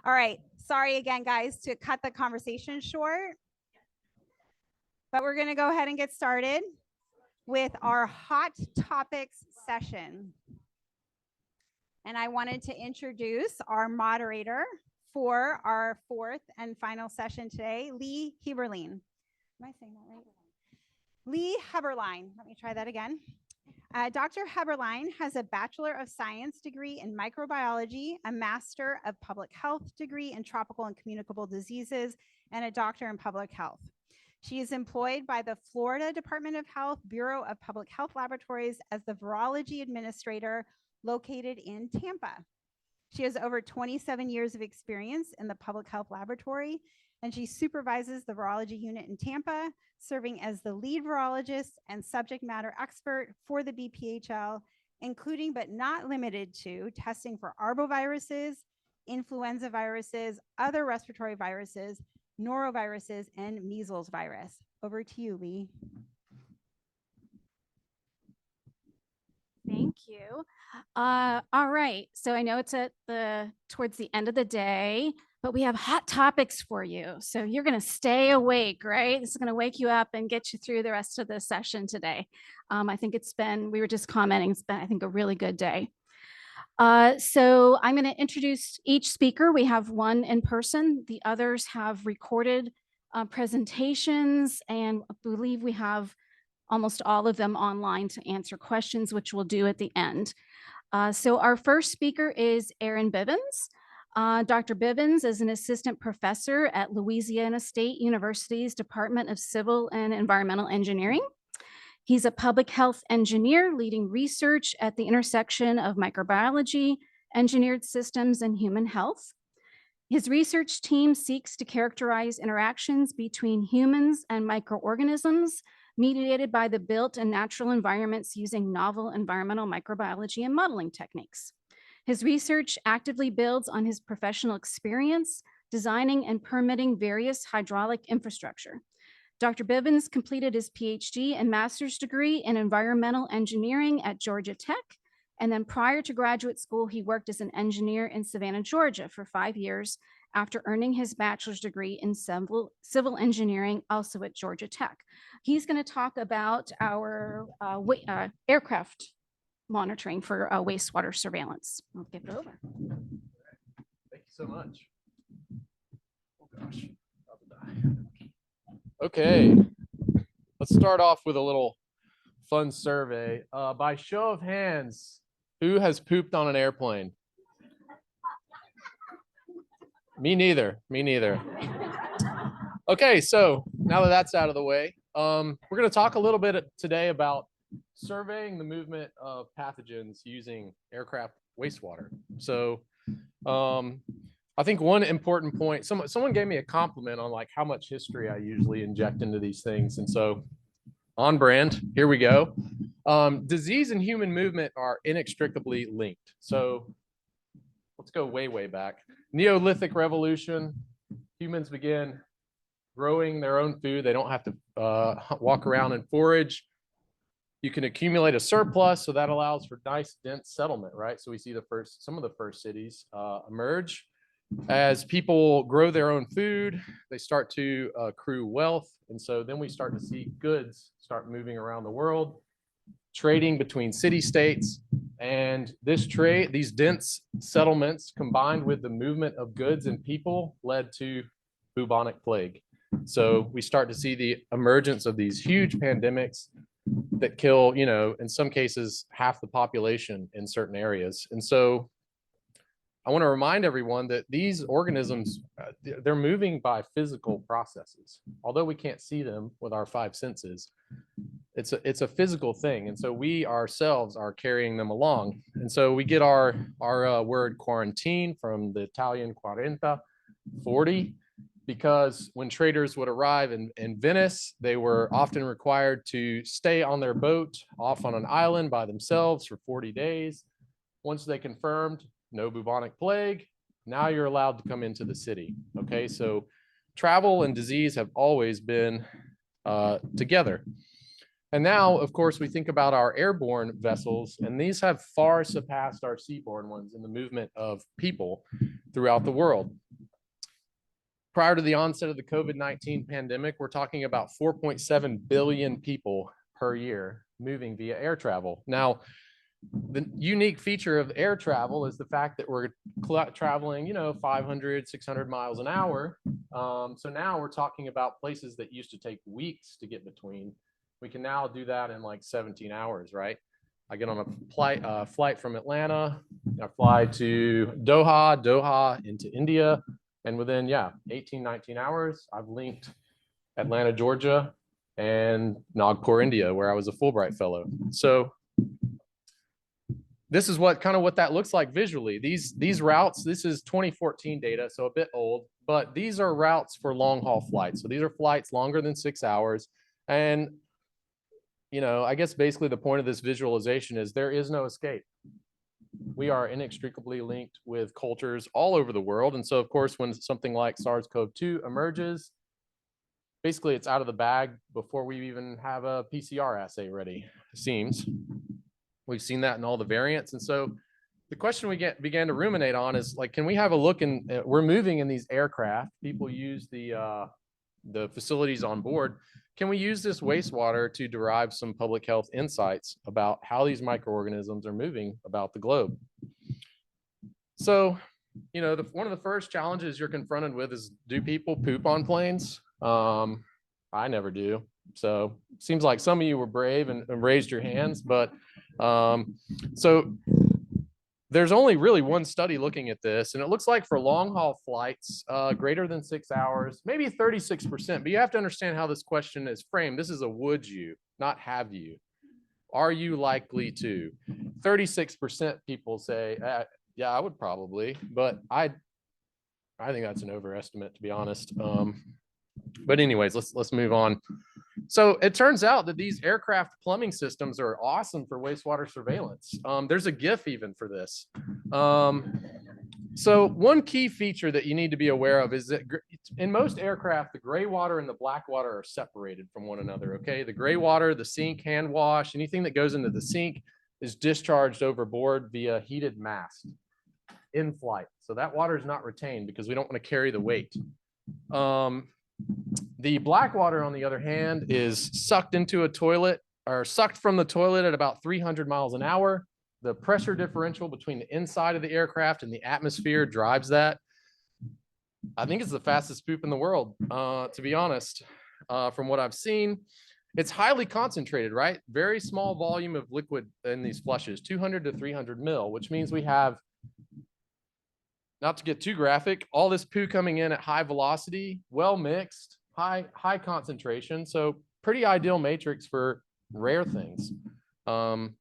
All right. Sorry again, guys, to cut the conversation short. But we're going to go ahead and get started with our hot topics session. And I wanted to introduce our moderator for our fourth and final session today, Heberlein. Am I saying that right? Heberlein. Let me try that again. Dr. Heberlein has a Bachelor of Science degree in microbiology, a Master of Public Health degree in tropical and communicable diseases, and a doctor in public health. She is employed by the Florida Department of Health Bureau of Public Health Laboratories as the virology administrator located in Tampa. She has over 27 years of experience in the public health laboratory, and she supervises the virology unit in Tampa, serving as the lead virologist and subject matter expert for the BPHL, including but not limited to testing for arboviruses, influenza viruses, other respiratory viruses, noroviruses, and measles virus. Over to you, Lee. Thank you. All right. So I know it's towards the end of the day, but we have hot topics for you. So you're going to stay awake, right? This is going to wake you up and get you through the rest of the session today. I think we were just commenting, it's been, I think, a really good day. So I'm going to introduce each speaker. We have one in person. The others have recorded presentations, and I believe we have almost all of them online to answer questions, which we'll do at the end. So our first speaker is Aaron Bivens. Dr. Bivens is an assistant professor at Louisiana State University's Department of Civil and Environmental Engineering. He's a public health engineer leading research at the intersection of microbiology, engineered systems, and human health. His research team seeks to characterize interactions between humans and microorganisms mediated by the built and natural environments using novel environmental microbiology and modeling techniques. His research actively builds on his professional experience designing and permitting various hydraulic infrastructure. Dr. Bivens completed his PhD and master's degree in environmental engineering at Georgia Tech. And then prior to graduate school, he worked as an engineer in Savannah, Georgia for 5 years after earning his bachelor's degree in civil engineering, also at Georgia Tech. He's going to talk about our aircraft monitoring for wastewater surveillance. I'll give it over. Thank you so much. Oh gosh. Okay, let's start off with a little fun survey. By show of hands, who has pooped on an airplane? Me neither. Okay, so now that that's out of the way, we're going to talk a little bit today about surveying the movement of pathogens using aircraft wastewater. So I think one important point, someone gave me a compliment on like how much history I usually inject into these things. And so on brand, here we go. Disease and human movement are inextricably linked. So let's go way back. Neolithic revolution, humans begin growing their own food. They don't have to walk around and forage. You can accumulate a surplus, so that allows for nice dense settlement, right? So we see some of the first cities emerge. As people grow their own food, they start to accrue wealth. And so then we start to see goods start moving around the world, trading between city-states. And these dense settlements combined with the movement of goods and people led to bubonic plague. So we start to see the emergence of these huge pandemics that kill, in some cases, half the population in certain areas. And so I want to remind everyone that these organisms, they're moving by physical processes. Although we can't see them with our 5 senses, it's a physical thing. And so we ourselves are carrying them along. And so we get our word quarantine from the Italian quaranta, 40, because when traders would arrive in Venice, they were often required to stay on their boat off on an island by themselves for 40 days. Once they confirmed no bubonic plague, now you're allowed to come into the city. Okay, so travel and disease have always been together. And now, of course, we think about our airborne vessels, and these have far surpassed our seaborne ones in the movement of people throughout the world. prior to the onset of the COVID-19 pandemic, we're talking about 4.7 billion people per year moving via air travel. Now, the unique feature of air travel is the fact that we're traveling, 500, 600 miles an hour. So now we're talking about places that used to take weeks to get between. We can now do that in like 17 hours, right? I get on a flight from Atlanta, I fly to Doha into India, and within, 18, 19 hours, I've linked Atlanta, Georgia, and Nagpur, India, where I was a Fulbright fellow. So this is what that looks like visually. These routes, this is 2014 data, so a bit old, but these are routes for long haul flights. So these are flights longer than 6 hours. And, I guess basically the point of this visualization is there is no escape. We are inextricably linked with cultures all over the world. And so, of course, when something like SARS-CoV-2 emerges, basically it's out of the bag before we even have a PCR assay ready, it seems. We've seen that in all the variants. And so the question we began to ruminate on is, like, can we have a look we're moving in these aircraft. People use the facilities on board. Can we use this wastewater to derive some public health insights about how these microorganisms are moving about the globe? So, one of the first challenges you're confronted with is, do people poop on planes? I never do. So seems like some of you were brave and raised your hands, but so there's only really one study looking at this, and it looks like for long haul flights, greater than 6 hours, maybe 36%, but you have to understand how this question is framed. This is a would you, not have you. Are you likely to? 36% people say, yeah, I would probably, but I think that's an overestimate, to be honest. But anyways, let's move on. So it turns out that these aircraft plumbing systems are awesome for wastewater surveillance. There's a GIF even for this. So one key feature that you need to be aware of is that in most aircraft, the gray water and the black water are separated from one another, okay? The gray water, the sink, hand wash, anything that goes into the sink is discharged overboard via heated mast in flight. So that water is not retained because we don't want to carry the weight. The black water, on the other hand, is sucked into a toilet or sucked from the toilet at about 300 miles an hour. The pressure differential between the inside of the aircraft and the atmosphere drives that. I think it's the fastest poop in the world, to be honest, from what I've seen. It's highly concentrated, right? Very small volume of liquid in these flushes, 200 to 300 mil, which means we have, not to get too graphic, all this poo coming in at high velocity, well mixed, high concentration. So pretty ideal matrix for rare things. The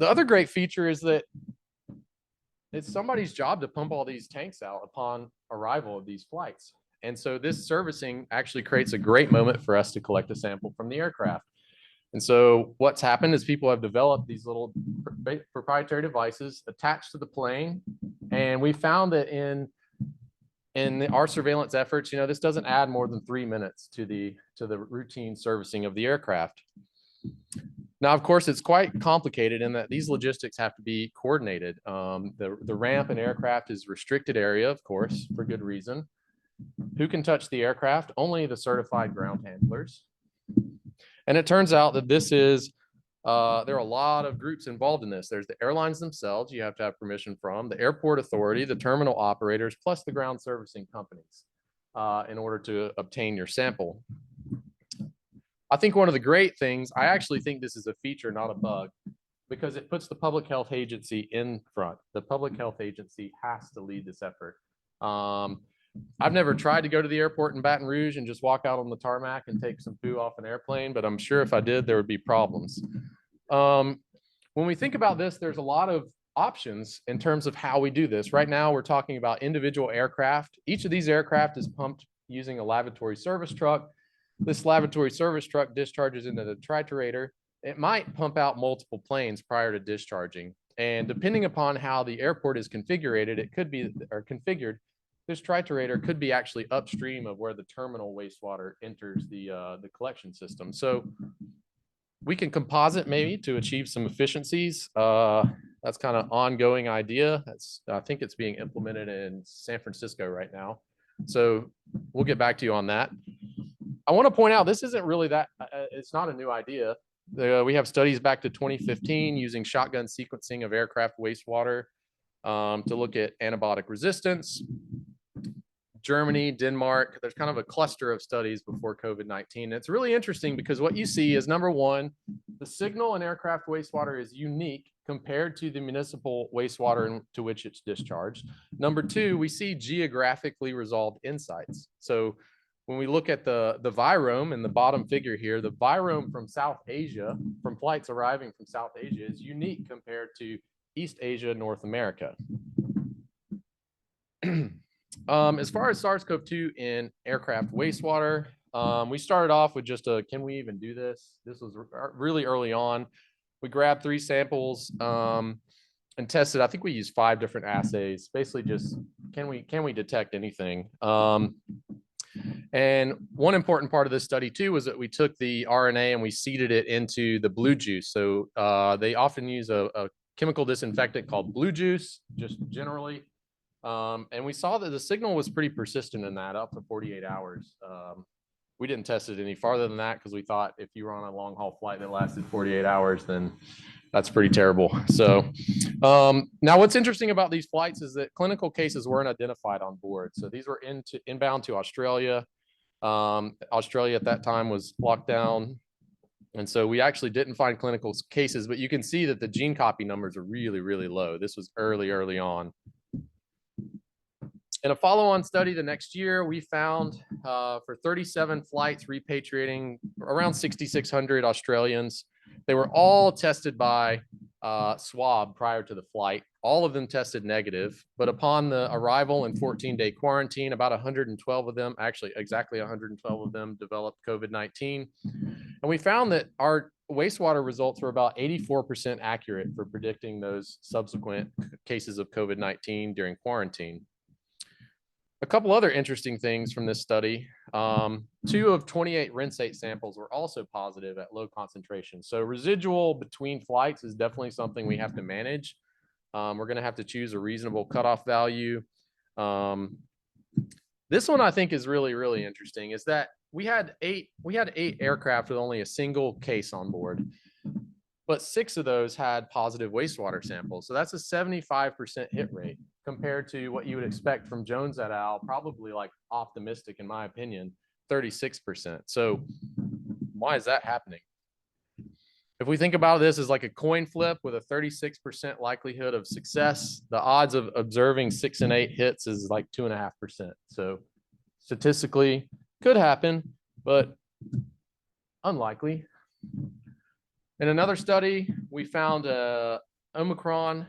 other great feature is that it's somebody's job to pump all these tanks out upon arrival of these flights. And so this servicing actually creates a great moment for us to collect a sample from the aircraft. And so what's happened is people have developed these little proprietary devices attached to the plane. And we found that in our surveillance efforts, this doesn't add more than 3 minutes to the routine servicing of the aircraft. Now, of course, it's quite complicated in that these logistics have to be coordinated. The ramp and aircraft is restricted area, of course, for good reason. Who can touch the aircraft? Only the certified ground handlers. And it turns out that this is, there are a lot of groups involved in this. There's the airlines themselves, you have to have permission from, the airport authority, the terminal operators, plus the ground servicing companies in order to obtain your sample. I think one of the great things, I actually think this is a feature, not a bug, because it puts the public health agency in front. The public health agency has to lead this effort. I've never tried to go to the airport in Baton Rouge and just walk out on the tarmac and take some poo off an airplane, but I'm sure if I did, there would be problems. When we think about this, there's a lot of options in terms of how we do this. Right now, we're talking about individual aircraft. Each of these aircraft is pumped using a lavatory service truck. This lavatory service truck discharges into the triturator. It might pump out multiple planes prior to discharging. And depending upon how the airport is configured, it could be, or configured, this triturator could be actually upstream of where the terminal wastewater enters the collection system. So we can composite maybe to achieve some efficiencies. That's kind of ongoing idea. I think it's being implemented in San Francisco right now. So we'll get back to you on that. I want to point out, this isn't really that, it's not a new idea. We have studies back to 2015 using shotgun sequencing of aircraft wastewater to look at antibiotic resistance. Germany, Denmark, there's kind of a cluster of studies before COVID-19. It's really interesting because what you see is, number one, the signal in aircraft wastewater is unique compared to the municipal wastewater to which it's discharged. Number two, we see geographically resolved insights. So when we look at the virome in the bottom figure here, the virome from South Asia, from flights arriving from South Asia, is unique compared to East Asia, North America. As far as SARS-CoV-2 in aircraft wastewater, we started off with just a, can we even do this? This was really early on. We grabbed 3 samples and tested. I think we used 5 different assays. Basically, just can we detect anything? And one important part of this study too was that we took the RNA and we seeded it into the blue juice. So they often use a chemical disinfectant called blue juice, just generally. And we saw that the signal was pretty persistent in that, up to 48 hours. We didn't test it any farther than that because we thought if you were on a long haul flight that lasted 48 hours, then that's pretty terrible. So now what's interesting about these flights is that clinical cases weren't identified on board. So these were inbound to Australia. Australia at that time was locked down. And so we actually didn't find clinical cases, but you can see that the gene copy numbers are really, really low. This was early on. In a follow-on study the next year, we found for 37 flights repatriating around 6,600 Australians. They were all tested by swab prior to the flight. All of them tested negative, but upon the arrival and 14-day quarantine, about 112 of them, actually exactly 112 of them, developed COVID-19. And we found that our wastewater results were about 84% accurate for predicting those subsequent cases of COVID-19 during quarantine. A couple other interesting things from this study, 2 of 28 rinsate samples were also positive at low concentration. So residual between flights is definitely something we have to manage. We're going to have to choose a reasonable cutoff value. This one I think is really, really interesting, is that we had 8 aircraft with only a single case on board, but 6 of those had positive wastewater samples. So that's a 75% hit rate compared to what you would expect from Jones et al., probably like optimistic, in my opinion, 36%. So why is that happening? If we think about this as like a coin flip with a 36% likelihood of success, the odds of observing 6 and 8 hits is like 2.5%. So statistically could happen, but unlikely. In another study, we found a Omicron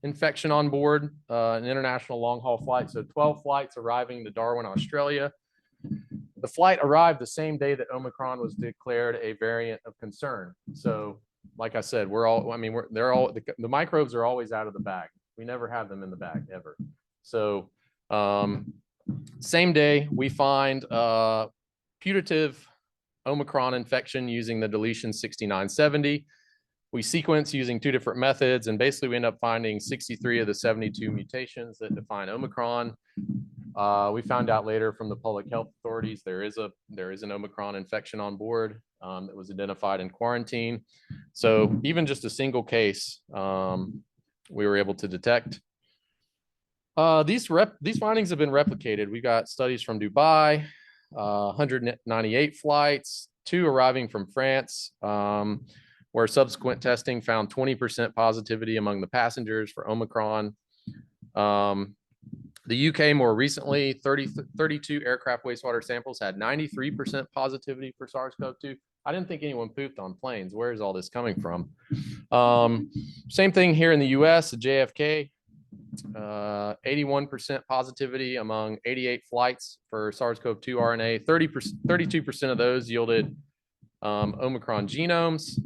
infection on board an international long-haul flight. So 12 flights arriving to Darwin, Australia. The flight arrived the same day that Omicron was declared a variant of concern. So, like I said, the microbes are always out of the bag. We never have them in the bag ever. So, same day we find putative Omicron infection using the deletion 6970. We sequence using 2 different methods, and basically we end up finding 63 of the 72 mutations that define Omicron. We found out later from the public health authorities there is an Omicron infection on board that was identified in quarantine. So even just a single case, we were able to detect. These findings have been replicated. We got studies from Dubai, 198 flights, 2 arriving from France, where subsequent testing found 20% positivity among the passengers for Omicron. The UK more recently, 32 aircraft wastewater samples had 93% positivity for SARS-CoV-2. I didn't think anyone pooped on planes. Where is all this coming from? Same thing here in the US, at JFK, 81% positivity among 88 flights for SARS-CoV-2 RNA. 32% of those yielded Omicron genomes.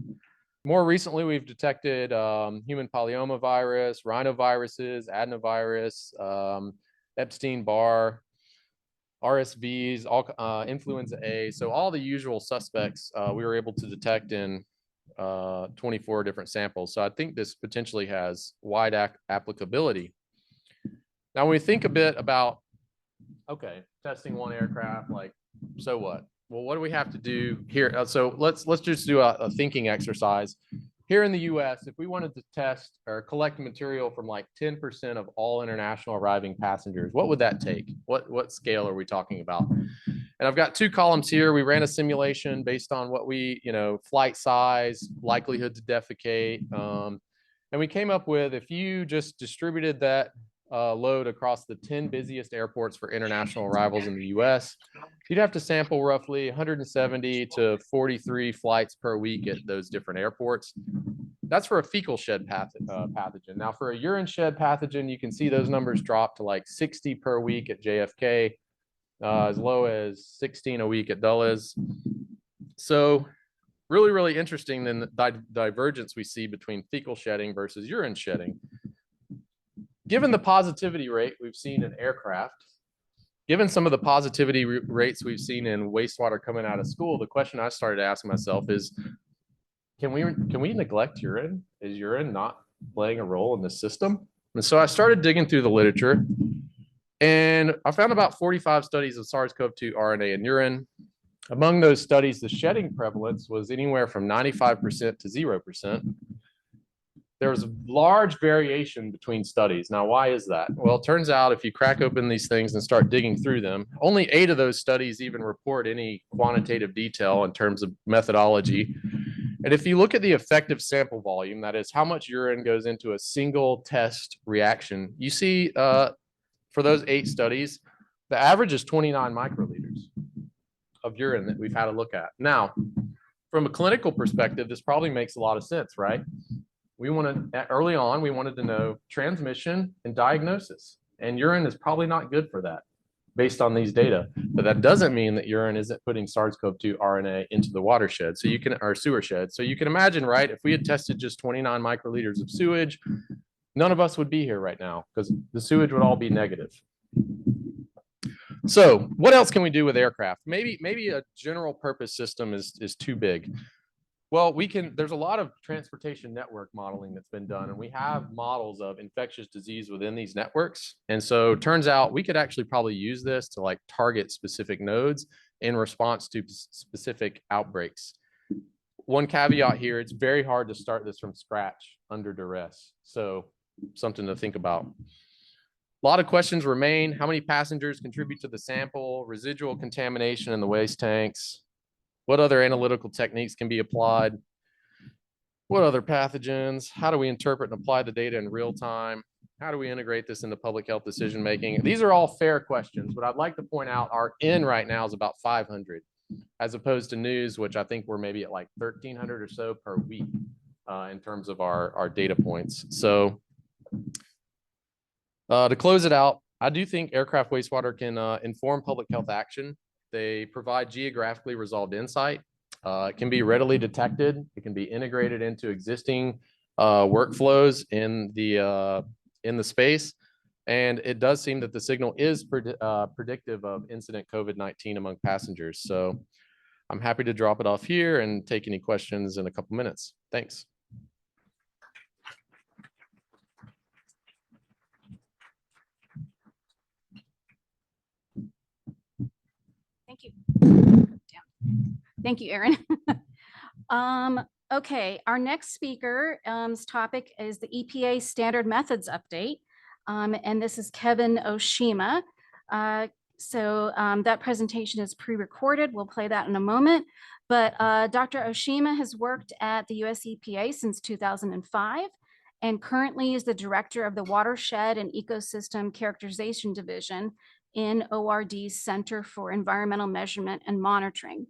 More recently, we've detected human polyomavirus, rhinoviruses, adenovirus, Epstein-Barr, RSVs, influenza A. So all the usual suspects we were able to detect in 24 different samples. So I think this potentially has wide applicability. Now, when we think a bit about Okay, testing one aircraft, like, so what? Well, what do we have to do here? So let's just do a thinking exercise. Here in the US, if we wanted to test or collect material from like 10% of all international arriving passengers, what would that take? What scale are we talking about? And I've got two columns here. We ran a simulation based on what we, flight size, likelihood to defecate. And we came up with, if you just distributed that load across the 10 busiest airports for international arrivals in the US, you'd have to sample roughly 170 to 43 flights per week at those different airports. That's for a fecal shed pathogen. Now, for a urine shed pathogen, you can see those numbers drop to like 60 per week at JFK, as low as 16 a week at Dulles. So really, really interesting then the divergence we see between fecal shedding versus urine shedding. Given the positivity rate we've seen in aircraft, given some of the positivity rates we've seen in wastewater coming out of school, the question I started asking myself is, can we neglect urine? Is urine not playing a role in the system? And so I started digging through the literature, and I found about 45 studies of SARS-CoV-2 RNA in urine. Among those studies, the shedding prevalence was anywhere from 95% to 0%. There was a large variation between studies. Now, why is that? Well, it turns out if you crack open these things and start digging through them, only 8 of those studies even report any quantitative detail in terms of methodology. And if you look at the effective sample volume, that is how much urine goes into a single test reaction, you see for those 8 studies, the average is 29 microliters of urine that we've had a look at. Now, from a clinical perspective, this probably makes a lot of sense, right? Early on, we wanted to know transmission and diagnosis, and urine is probably not good for that based on these data. But that doesn't mean that urine isn't putting SARS-CoV-2 RNA into the watershed, or sewer shed. So you can imagine, right, if we had tested just 29 microliters of sewage, none of us would be here right now because the sewage would all be negative. So what else can we do with aircraft? Maybe a general purpose system is too big. Well, there's a lot of transportation network modeling that's been done, and we have models of infectious disease within these networks. And so it turns out we could actually probably use this to like target specific nodes in response to specific outbreaks. One caveat here, it's very hard to start this from scratch under duress. So something to think about. A lot of questions remain. How many passengers contribute to the sample? Residual contamination in the waste tanks? What other analytical techniques can be applied? What other pathogens? How do we interpret and apply the data in real time? How do we integrate this into public health decision making? These are all fair questions, but I'd like to point out our N right now is about 500, as opposed to news, which I think we're maybe at like 1,300 or so per week in terms of our data points. So to close it out, I do think aircraft wastewater can inform public health action. They provide geographically resolved insight. It can be readily detected. It can be integrated into existing workflows in the space. And it does seem that the signal is predictive of incident COVID-19 among passengers. So I'm happy to drop it off here and take any questions in a couple minutes. Thanks. Thank you. Thank you, Aaron. Okay, our next speaker's topic is the EPA standard methods update. And this is Kevin Oshima. That presentation is pre-recorded. We'll play that in a moment. But Dr. Oshima has worked at the US EPA since 2005 and currently is the director of the Watershed and Ecosystem Characterization Division in ORD's Center for Environmental Measurement and Monitoring.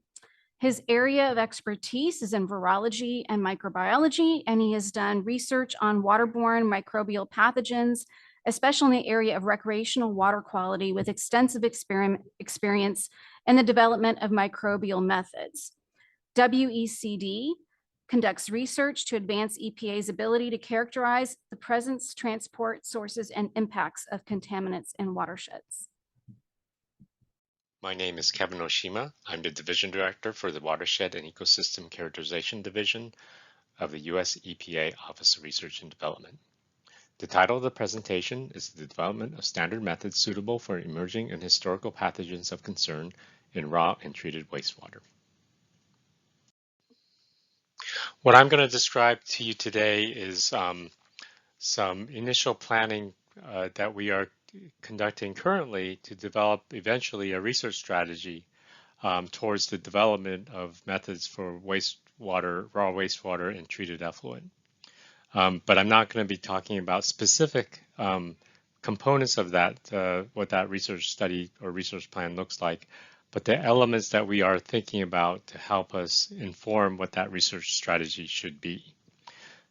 His area of expertise is in virology and microbiology, and he has done research on waterborne microbial pathogens, especially in the area of recreational water quality with extensive experience in the development of microbial methods. WECD conducts research to advance EPA's ability to characterize the presence, transport, sources, and impacts of contaminants in watersheds. My name is Kevin Oshima. I'm the Division Director for the Watershed and Ecosystem Characterization Division of the US EPA Office of Research and Development. The title of the presentation is The Development of Standard Methods Suitable for Emerging and Historical Pathogens of Concern in Raw and Treated Wastewater. What I'm going to describe to you today is some initial planning that we are conducting currently to develop eventually a research strategy towards the development of methods for wastewater, raw wastewater, and treated effluent. But I'm not going to be talking about specific components of that, what that research study or research plan looks like, but the elements that we are thinking about to help us inform what that research strategy should be.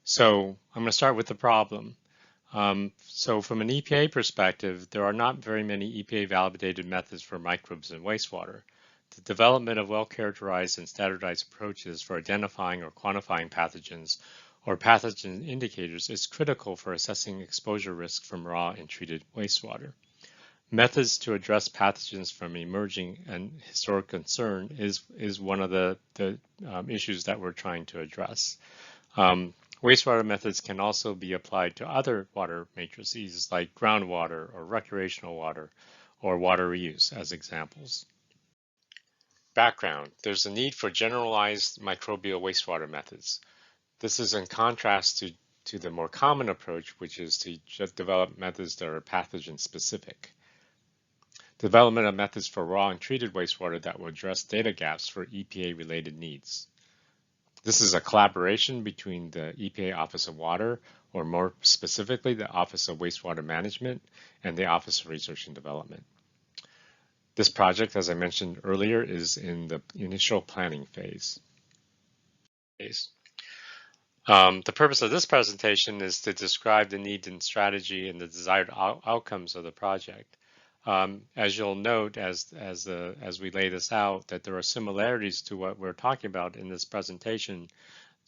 So I'm going to start with the problem. So from an EPA perspective, there are not very many EPA validated methods for microbes in wastewater. The development of well-characterized and standardized approaches for identifying or quantifying pathogens or pathogen indicators is critical for assessing exposure risk from raw and treated wastewater. Methods to address pathogens from emerging and historic concern is one of the issues that we're trying to address. Wastewater methods can also be applied to other water matrices like groundwater or recreational water or water reuse as examples. Background: there's a need for generalized microbial wastewater methods. This is in contrast to the more common approach, which is to just develop methods that are pathogen specific. Development of methods for raw and treated wastewater that will address data gaps for EPA related needs. This is a collaboration between the EPA Office of Water, or more specifically, the Office of Wastewater Management and the Office of Research and Development. This project, as I mentioned earlier, is in the initial planning phase. The purpose of this presentation is to describe the need and strategy and the desired outcomes of the project. As you'll note, as we lay this out, that there are similarities to what we're talking about in this presentation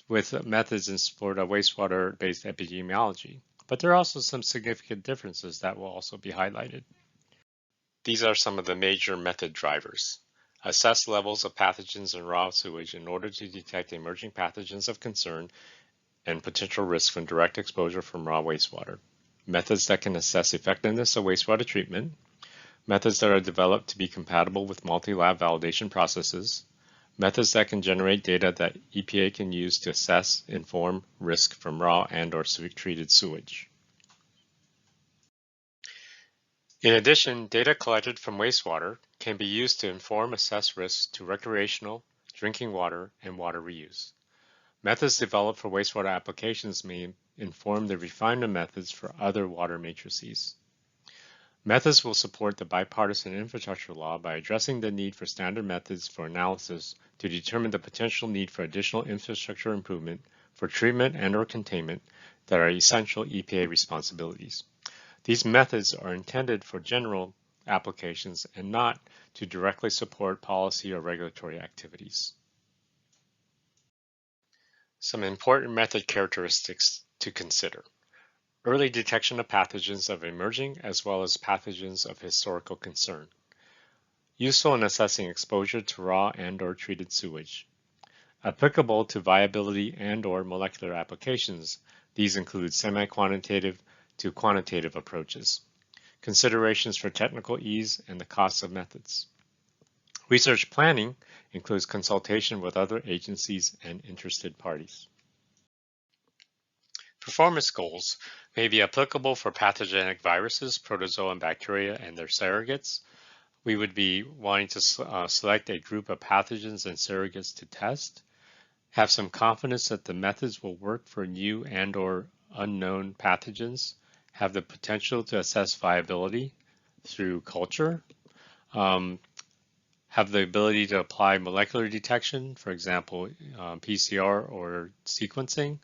with methods in support of wastewater-based epidemiology. But there are also some significant differences that will also be highlighted. These are some of the major method drivers. Assess levels of pathogens in raw sewage in order to detect emerging pathogens of concern and potential risks from direct exposure from raw wastewater. Methods that can assess effectiveness of wastewater treatment. Methods that are developed to be compatible with multi-lab validation processes. Methods that can generate data that EPA can use to assess, inform risk from raw and/or treated sewage. In addition, data collected from wastewater can be used to inform assess risks to recreational, drinking water, and water reuse. Methods developed for wastewater applications may inform the refinement methods for other water matrices. Methods will support the bipartisan infrastructure law by addressing the need for standard methods for analysis to determine the potential need for additional infrastructure improvement for treatment and/or containment that are essential EPA responsibilities. These methods are intended for general applications and not to directly support policy or regulatory activities. Some important method characteristics to consider. Early detection of pathogens of emerging as well as pathogens of historical concern. Useful in assessing exposure to raw and/or treated sewage. Applicable to viability and/or molecular applications, these include semi-quantitative to quantitative approaches. Considerations for technical ease and the costs of methods. Research planning includes consultation with other agencies and interested parties. Performance goals may be applicable for pathogenic viruses, protozoa, and bacteria and their surrogates. We would be wanting to select a group of pathogens and surrogates to test, have some confidence that the methods will work for new and/or unknown pathogens, have the potential to assess viability through culture, have the ability to apply molecular detection, for example, PCR or sequencing,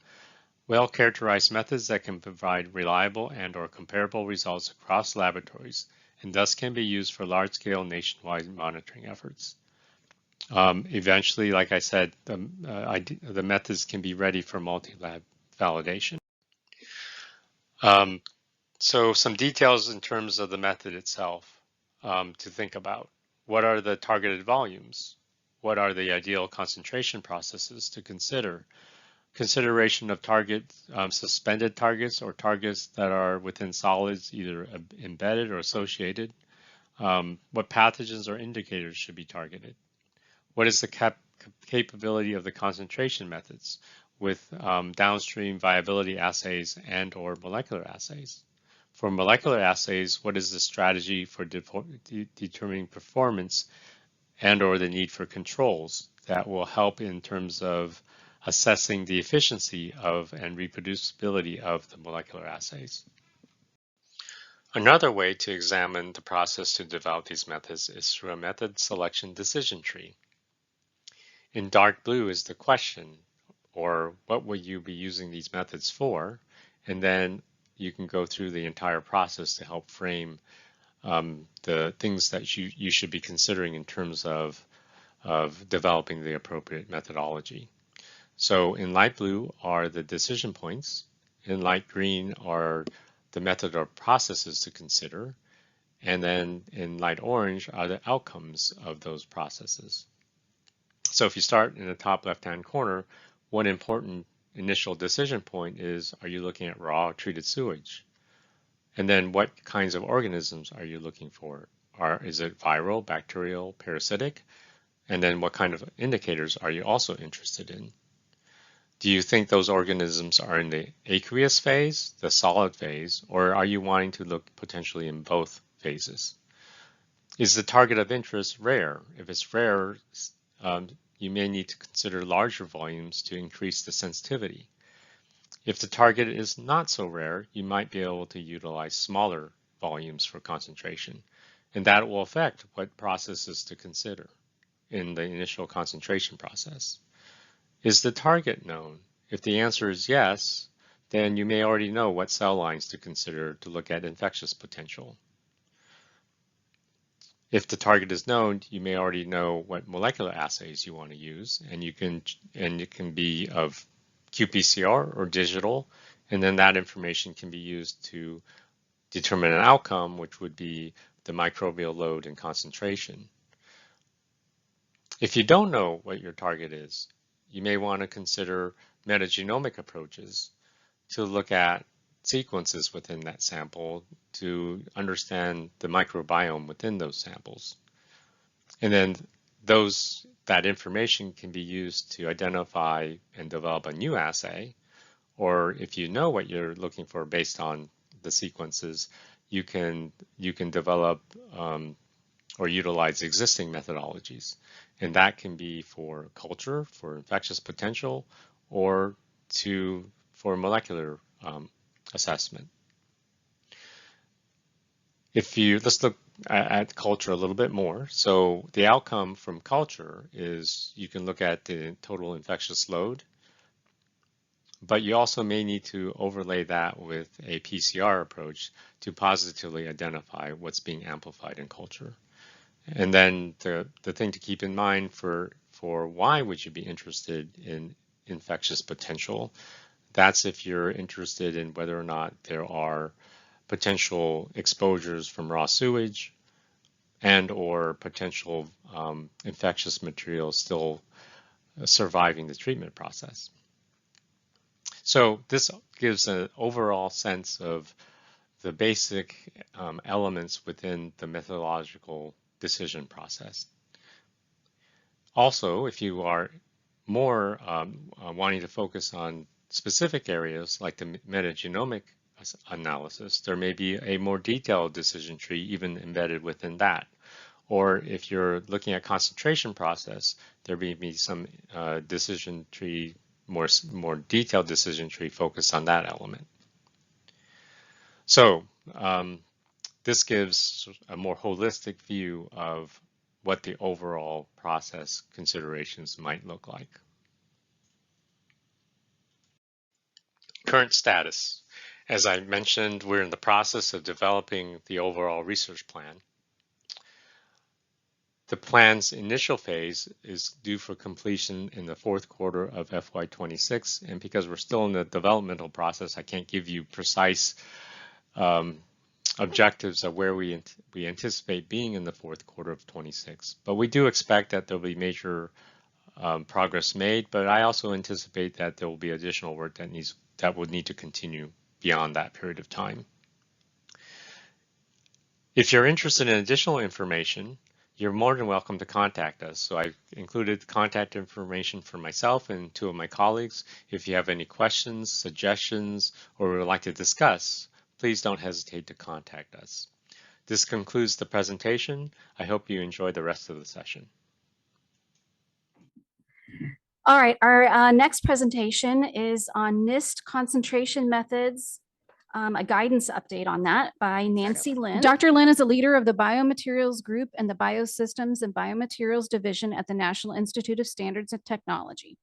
well-characterized methods that can provide reliable and/or comparable results across laboratories, and thus can be used for large-scale nationwide monitoring efforts. Eventually, like I said, the methods can be ready for multi-lab validation. So some details in terms of the method itself to think about. What are the targeted volumes? What are the ideal concentration processes to consider? consideration of targets, suspended targets or targets that are within solids, either embedded or associated. What pathogens or indicators should be targeted? What is the capability of the concentration methods with downstream viability assays and or molecular assays? For molecular assays, what is the strategy for determining performance and or the need for controls that will help in terms of assessing the efficiency of and reproducibility of the molecular assays? Another way to examine the process to develop these methods is through a method selection decision tree. In dark blue is the question, or what will you be using these methods for? And then you can go through the entire process to help frame the things that you should be considering in terms of developing the appropriate methodology. So in light blue are the decision points, in light green are the method or processes to consider, and then in light orange are the outcomes of those processes. So if you start in the top left-hand corner, one important initial decision point is, are you looking at raw treated sewage? And then what kinds of organisms are you looking for? Is it viral, bacterial, parasitic? And then what kind of indicators are you also interested in? Do you think those organisms are in the aqueous phase, the solid phase, or are you wanting to look potentially in both phases? Is the target of interest rare? If it's rare, you may need to consider larger volumes to increase the sensitivity. If the target is not so rare, you might be able to utilize smaller volumes for concentration, and that will affect what processes to consider in the initial concentration process. Is the target known? If the answer is yes, then you may already know what cell lines to consider to look at infectious potential. If the target is known, you may already know what molecular assays you want to use, and it can be of qPCR or digital, and then that information can be used to determine an outcome, which would be the microbial load and concentration. If you don't know what your target is, you may want to consider metagenomic approaches to look at sequences within that sample to understand the microbiome within those samples. And then that information can be used to identify and develop a new assay, or if you know what you're looking for based on the sequences, you can develop or utilize existing methodologies. And that can be for culture, for infectious potential, or for molecular assessment. Let's look at culture a little bit more. So the outcome from culture is you can look at the total infectious load, but you also may need to overlay that with a PCR approach to positively identify what's being amplified in culture. And then the thing to keep in mind for why would you be interested in infectious potential, that's if you're interested in whether or not there are potential exposures from raw sewage and or potential infectious materials still surviving the treatment process. So this gives an overall sense of the basic elements within the methodological decision process. Also, if you are more wanting to focus on specific areas like the metagenomic analysis, there may be a more detailed decision tree even embedded within that. Or if you're looking at concentration process, there may be some decision tree, more detailed decision tree focused on that element. So this gives a more holistic view of what the overall process considerations might look like. Current status. As I mentioned, we're in the process of developing the overall research plan. The plan's initial phase is due for completion in the fourth quarter of FY26, and because we're still in the developmental process, I can't give you precise objectives of where we anticipate being in the fourth quarter of 26. But we do expect that there'll be major progress made, but I also anticipate that there will be additional work that would need to continue beyond that period of time. If you're interested in additional information, you're more than welcome to contact us. So I've included contact information for myself and 2 of my colleagues. If you have any questions, suggestions, or would like to discuss, please don't hesitate to contact us. This concludes the presentation. I hope you enjoy the rest of the session. All right, our next presentation is on NIST concentration methods, a guidance update on that by Nancy Lin. Dr. Lin is a leader of the Biomaterials Group and the Biosystems and Biomaterials Division at the National Institute of Standards and Technology.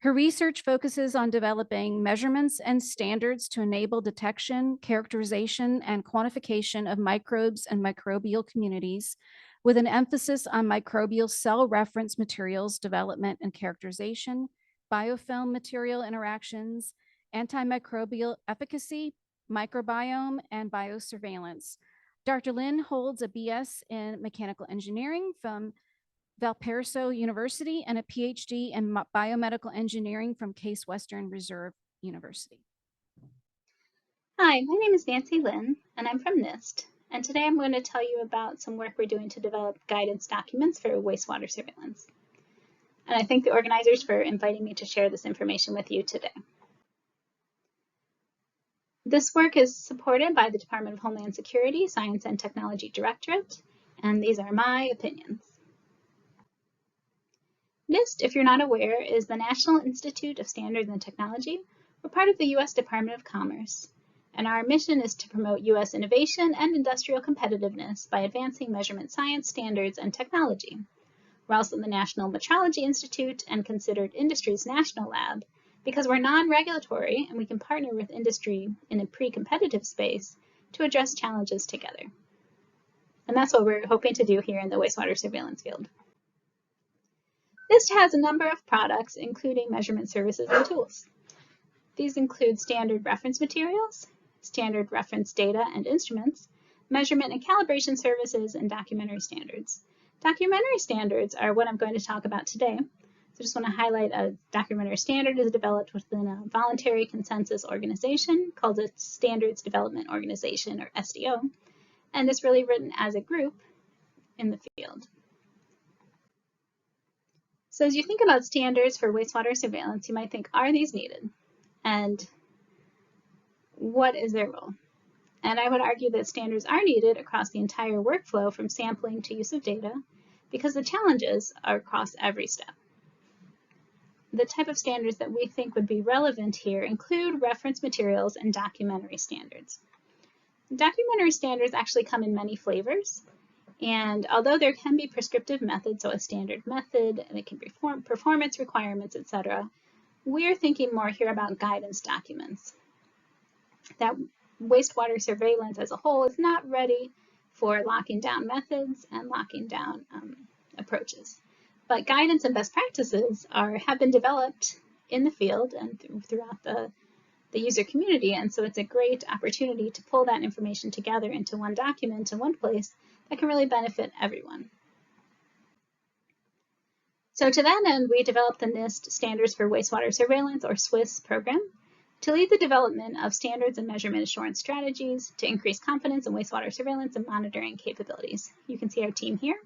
Her research focuses on developing measurements and standards to enable detection, characterization, and quantification of microbes and microbial communities, with an emphasis on microbial cell reference materials development and characterization, biofilm material interactions, antimicrobial efficacy, microbiome, and biosurveillance. Dr. Lin holds a BS in mechanical engineering from Valparaiso University and a PhD in biomedical engineering from Case Western Reserve University. Hi, my name is Nancy Lin, and I'm from NIST. And today I'm going to tell you about some work we're doing to develop guidance documents for wastewater surveillance. And I thank the organizers for inviting me to share this information with you today. This work is supported by the Department of Homeland Security, Science and Technology Directorate, and these are my opinions. NIST, if you're not aware, is the National Institute of Standards and Technology. We're part of the U.S. Department of Commerce, and our mission is to promote U.S. innovation and industrial competitiveness by advancing measurement science, standards, and technology. We're also the National Metrology Institute and considered industry's national lab because we're non-regulatory and we can partner with industry in a pre-competitive space to address challenges together. And that's what we're hoping to do here in the wastewater surveillance field. NIST has a number of products, including measurement services and tools. These include standard reference materials, standard reference data and instruments, measurement and calibration services, and documentary standards. Documentary standards are what I'm going to talk about today. So I just want to highlight a documentary standard is developed within a voluntary consensus organization called a Standards Development Organization, or SDO, and it's really written as a group in the field. So as you think about standards for wastewater surveillance, you might think, are these needed? And what is their role? And I would argue that standards are needed across the entire workflow from sampling to use of data because the challenges are across every step. The type of standards that we think would be relevant here include reference materials and documentary standards. Documentary standards actually come in many flavors. And although there can be prescriptive methods, so a standard method, and it can be performance requirements, etc., we're thinking more here about guidance documents. That wastewater surveillance as a whole is not ready for locking down methods and locking down approaches. But guidance and best practices have been developed in the field and throughout the user community, and so it's a great opportunity to pull that information together into one document in one place that can really benefit everyone. So to that end, we developed the NIST Standards for Wastewater Surveillance, or SWIS program, to lead the development of standards and measurement assurance strategies to increase confidence in wastewater surveillance and monitoring capabilities. You can see our team here.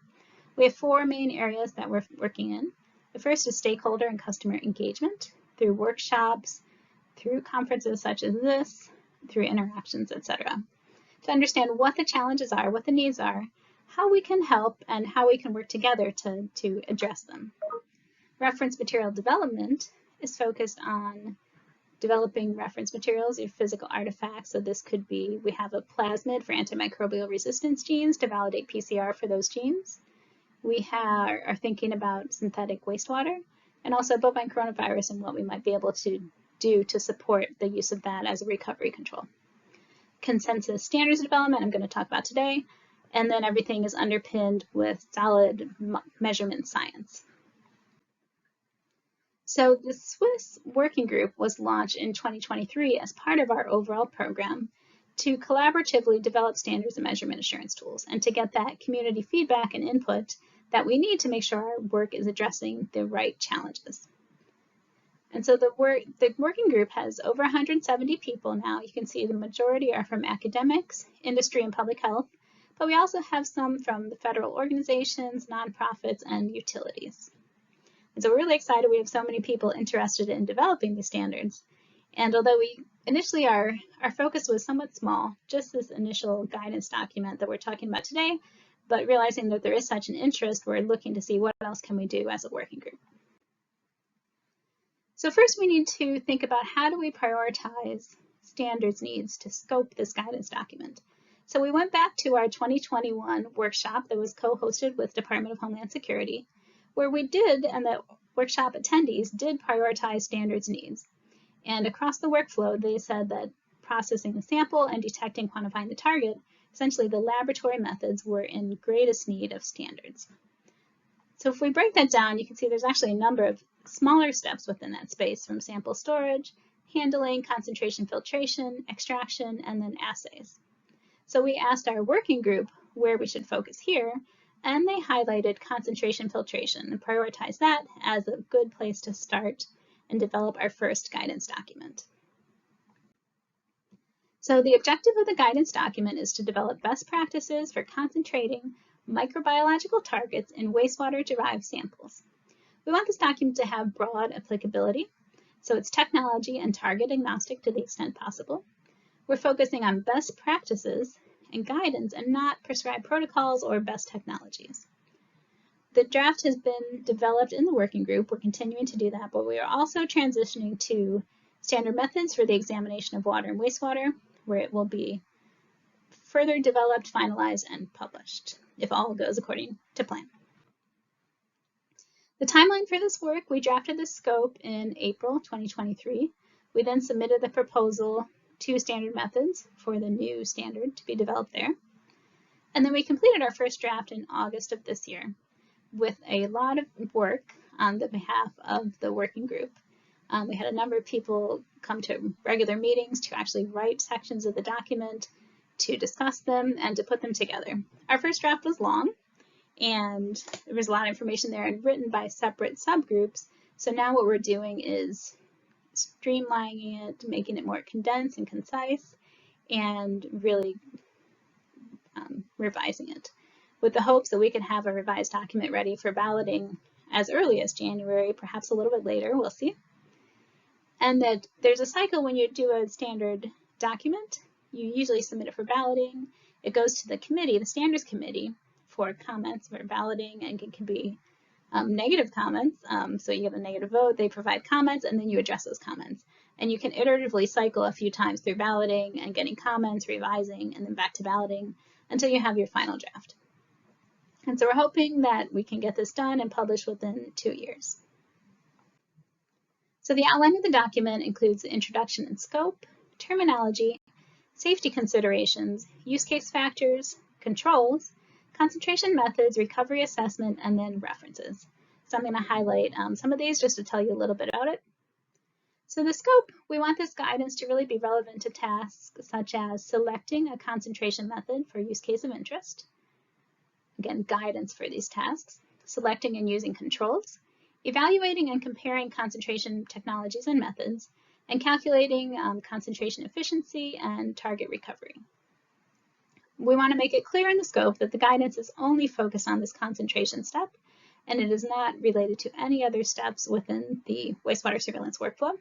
We have 4 main areas that we're working in. The first is stakeholder and customer engagement through workshops, through conferences such as this, through interactions, etc. To understand what the challenges are, what the needs are, how we can help, and how we can work together to address them. Reference material development is focused on developing reference materials or physical artifacts. So this could be, we have a plasmid for antimicrobial resistance genes to validate PCR for those genes. We are thinking about synthetic wastewater and also bovine coronavirus and what we might be able to do to support the use of that as a recovery control. Consensus standards development I'm going to talk about today, and then everything is underpinned with solid measurement science. So the SWIS working group was launched in 2023 as part of our overall program to collaboratively develop standards and measurement assurance tools and to get that community feedback and input that we need to make sure our work is addressing the right challenges. And so the working group has over 170 people now. You can see the majority are from academics, industry, and public health, but we also have some from the federal organizations, nonprofits, and utilities. And so we're really excited we have so many people interested in developing these standards. And although initially our focus was somewhat small, just this initial guidance document that we're talking about today, but realizing that there is such an interest, we're looking to see what else can we do as a working group. So first we need to think about how do we prioritize standards needs to scope this guidance document. So we went back to our 2021 workshop that was co-hosted with Department of Homeland Security, where we did, and the workshop attendees did prioritize standards needs. And across the workflow, they said that processing the sample and detecting, quantifying the target, essentially the laboratory methods were in greatest need of standards. So if we break that down, you can see there's actually a number of smaller steps within that space, from sample storage, handling, concentration filtration, extraction, and then assays. So we asked our working group where we should focus here, and they highlighted concentration filtration and prioritized that as a good place to start and develop our first guidance document. So the objective of the guidance document is to develop best practices for concentrating microbiological targets in wastewater-derived samples. We want this document to have broad applicability, so it's technology and target agnostic to the extent possible. We're focusing on best practices and guidance and not prescribed protocols or best technologies. The draft has been developed in the working group. We're continuing to do that, but we are also transitioning to standard methods for the examination of water and wastewater, where it will be further developed, finalized, and published, if all goes according to plan. The timeline for this work, we drafted the scope in April 2023. We then submitted the proposal to standard methods for the new standard to be developed there. And then we completed our first draft in August of this year with a lot of work on the behalf of the working group. We had a number of people come to regular meetings to actually write sections of the document, to discuss them, and to put them together. Our first draft was long, and there was a lot of information there and written by separate subgroups. So now what we're doing is streamlining it, making it more condensed and concise, and really revising it, with the hopes that we can have a revised document ready for balloting as early as January, perhaps a little bit later, we'll see. And that there's a cycle when you do a standard document. You usually submit it for balloting. It goes to the committee, the standards committee, for comments for balloting, and it can be negative comments. So you have a negative vote, they provide comments, and then you address those comments. And you can iteratively cycle a few times through balloting and getting comments, revising, and then back to balloting until you have your final draft. And so we're hoping that we can get this done and published within 2 years. So the outline of the document includes the introduction and scope, terminology, safety considerations, use case factors, controls, concentration methods, recovery assessment, and then references. So I'm going to highlight some of these just to tell you a little bit about it. So the scope, we want this guidance to really be relevant to tasks such as selecting a concentration method for use case of interest. Again, guidance for these tasks, selecting and using controls, evaluating and comparing concentration technologies and methods, and calculating concentration efficiency and target recovery. We want to make it clear in the scope that the guidance is only focused on this concentration step, and it is not related to any other steps within the wastewater surveillance workflow.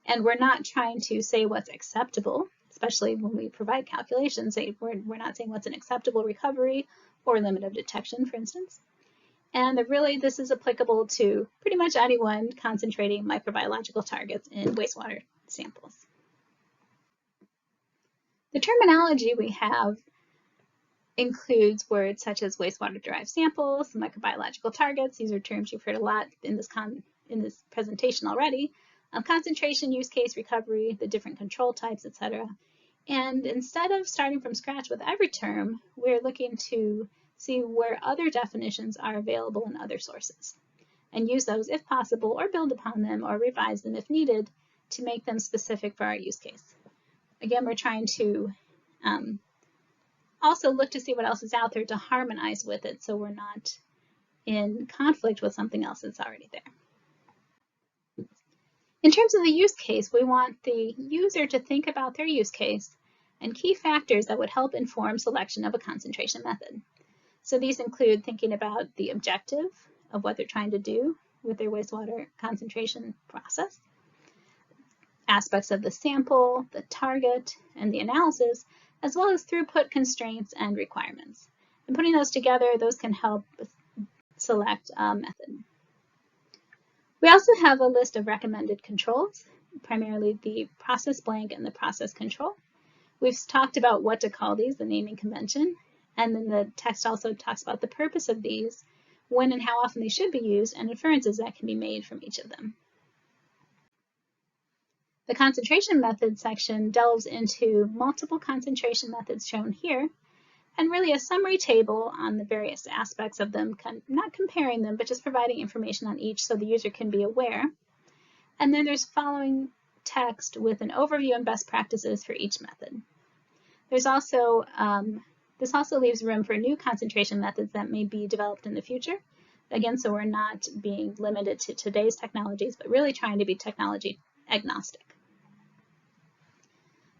And we're not trying to say what's acceptable, especially when we provide calculations. We're not saying what's an acceptable recovery or limit of detection, for instance. And that really this is applicable to pretty much anyone concentrating microbiological targets in wastewater samples. The terminology we have includes words such as wastewater-derived samples, microbiological targets. These are terms you've heard a lot in this presentation already. Concentration, use case, recovery, the different control types, etc. And instead of starting from scratch with every term, we're looking to see where other definitions are available in other sources and use those if possible, or build upon them or revise them if needed to make them specific for our use case. Again, we're trying to also look to see what else is out there to harmonize with it, so we're not in conflict with something else that's already there. In terms of the use case, we want the user to think about their use case and key factors that would help inform selection of a concentration method. So these include thinking about the objective of what they're trying to do with their wastewater concentration process, aspects of the sample, the target, and the analysis, as well as throughput constraints and requirements. And putting those together, those can help select a method. We also have a list of recommended controls, primarily the process blank and the process control. We've talked about what to call these, the naming convention, and then the text also talks about the purpose of these, when and how often they should be used, and inferences that can be made from each of them. The concentration method section delves into multiple concentration methods shown here, and really a summary table on the various aspects of them, not comparing them, but just providing information on each so the user can be aware. And then there's following text with an overview and best practices for each method. There's also, this also leaves room for new concentration methods that may be developed in the future. Again, so we're not being limited to today's technologies, but really trying to be technology agnostic.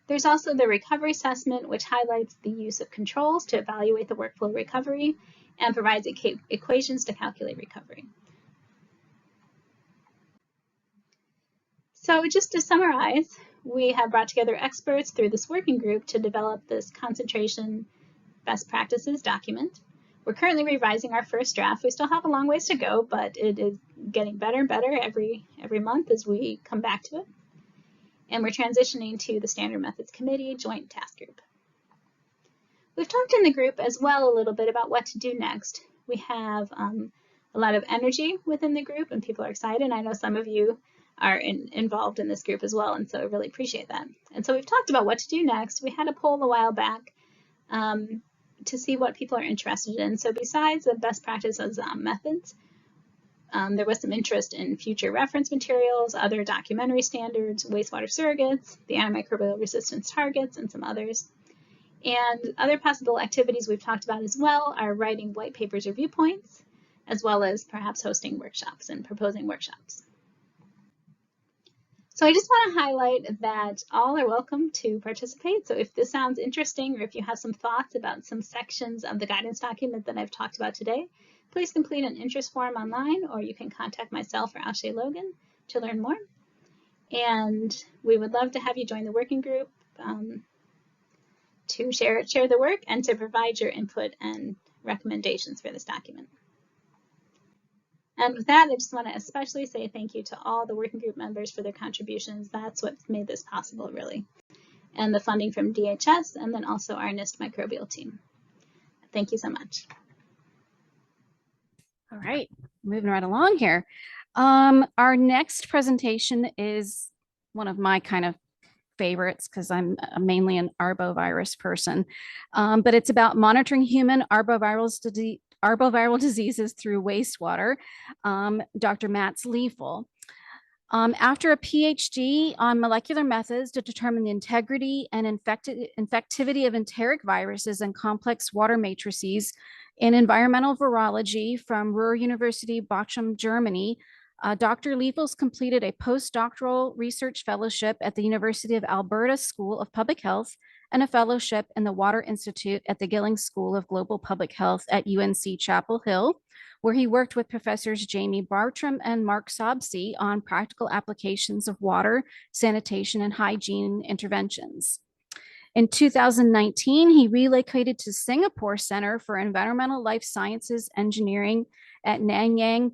There's also the recovery assessment, which highlights the use of controls to evaluate the workflow recovery and provides equations to calculate recovery. So just to summarize, we have brought together experts through this working group to develop this concentration best practices document. We're currently revising our first draft. We still have a long ways to go, but it is getting better and better every month as we come back to it. And we're transitioning to the Standard Methods Committee Joint Task Group. We've talked in the group as well a little bit about what to do next. We have a lot of energy within the group and people are excited. I know some of you are involved in this group as well, and so I really appreciate that. And so we've talked about what to do next. We had a poll a while back to see what people are interested in. So besides the best practices methods, there was some interest in future reference materials, other documentary standards, wastewater surrogates, the antimicrobial resistance targets, and some others. And other possible activities we've talked about as well are writing white papers or viewpoints, as well as perhaps hosting workshops and proposing workshops. So I just want to highlight that all are welcome to participate. So if this sounds interesting or if you have some thoughts about some sections of the guidance document that I've talked about today, please complete an interest form online, or you can contact myself or Ashley Logan to learn more. And we would love to have you join the working group to share the work and to provide your input and recommendations for this document. And with that, I just want to especially say thank you to all the working group members for their contributions. That's what's made this possible, really. And the funding from DHS, and then also our NIST microbial team. Thank you so much. All right, moving right along here. Our next presentation is one of my kind of favorites because I'm mainly an arbovirus person, but it's about monitoring human arboviral diseases through wastewater. Dr. Mats Leifels. After a PhD on molecular methods to determine the integrity and infectivity of enteric viruses and complex water matrices in environmental virology from Ruhr-University Bochum, Germany, Dr. Leifels completed a postdoctoral research fellowship at the University of Alberta School of Public Health and a fellowship in the Water Institute at the Gilling School of Global Public Health at UNC Chapel Hill, where he worked with professors Jamie Bartram and Mark Sobsey on practical applications of water, sanitation, and hygiene interventions. In 2019, he relocated to Singapore Center for Environmental Life Sciences Engineering at Nanyang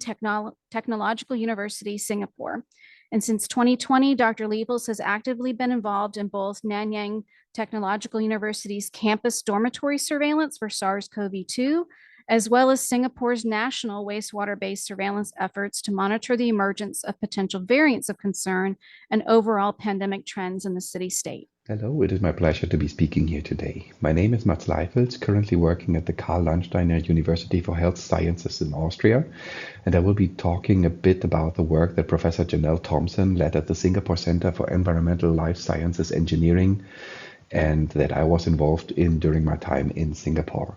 Technological University, Singapore. And since 2020, Dr. Leifels has actively been involved in both Nanyang Technological University's campus dormitory surveillance for SARS-CoV-2, as well as Singapore's national wastewater-based surveillance efforts to monitor the emergence of potential variants of concern and overall pandemic trends in the city-state. Hello, it is my pleasure to be speaking here today. My name is Mats Leifels, currently working at the Karl Landsteiner University for Health Sciences in Austria, and I will be talking a bit about the work that Professor Janelle Thompson led at the Singapore Center for Environmental Life Sciences Engineering, and that I was involved in during my time in Singapore.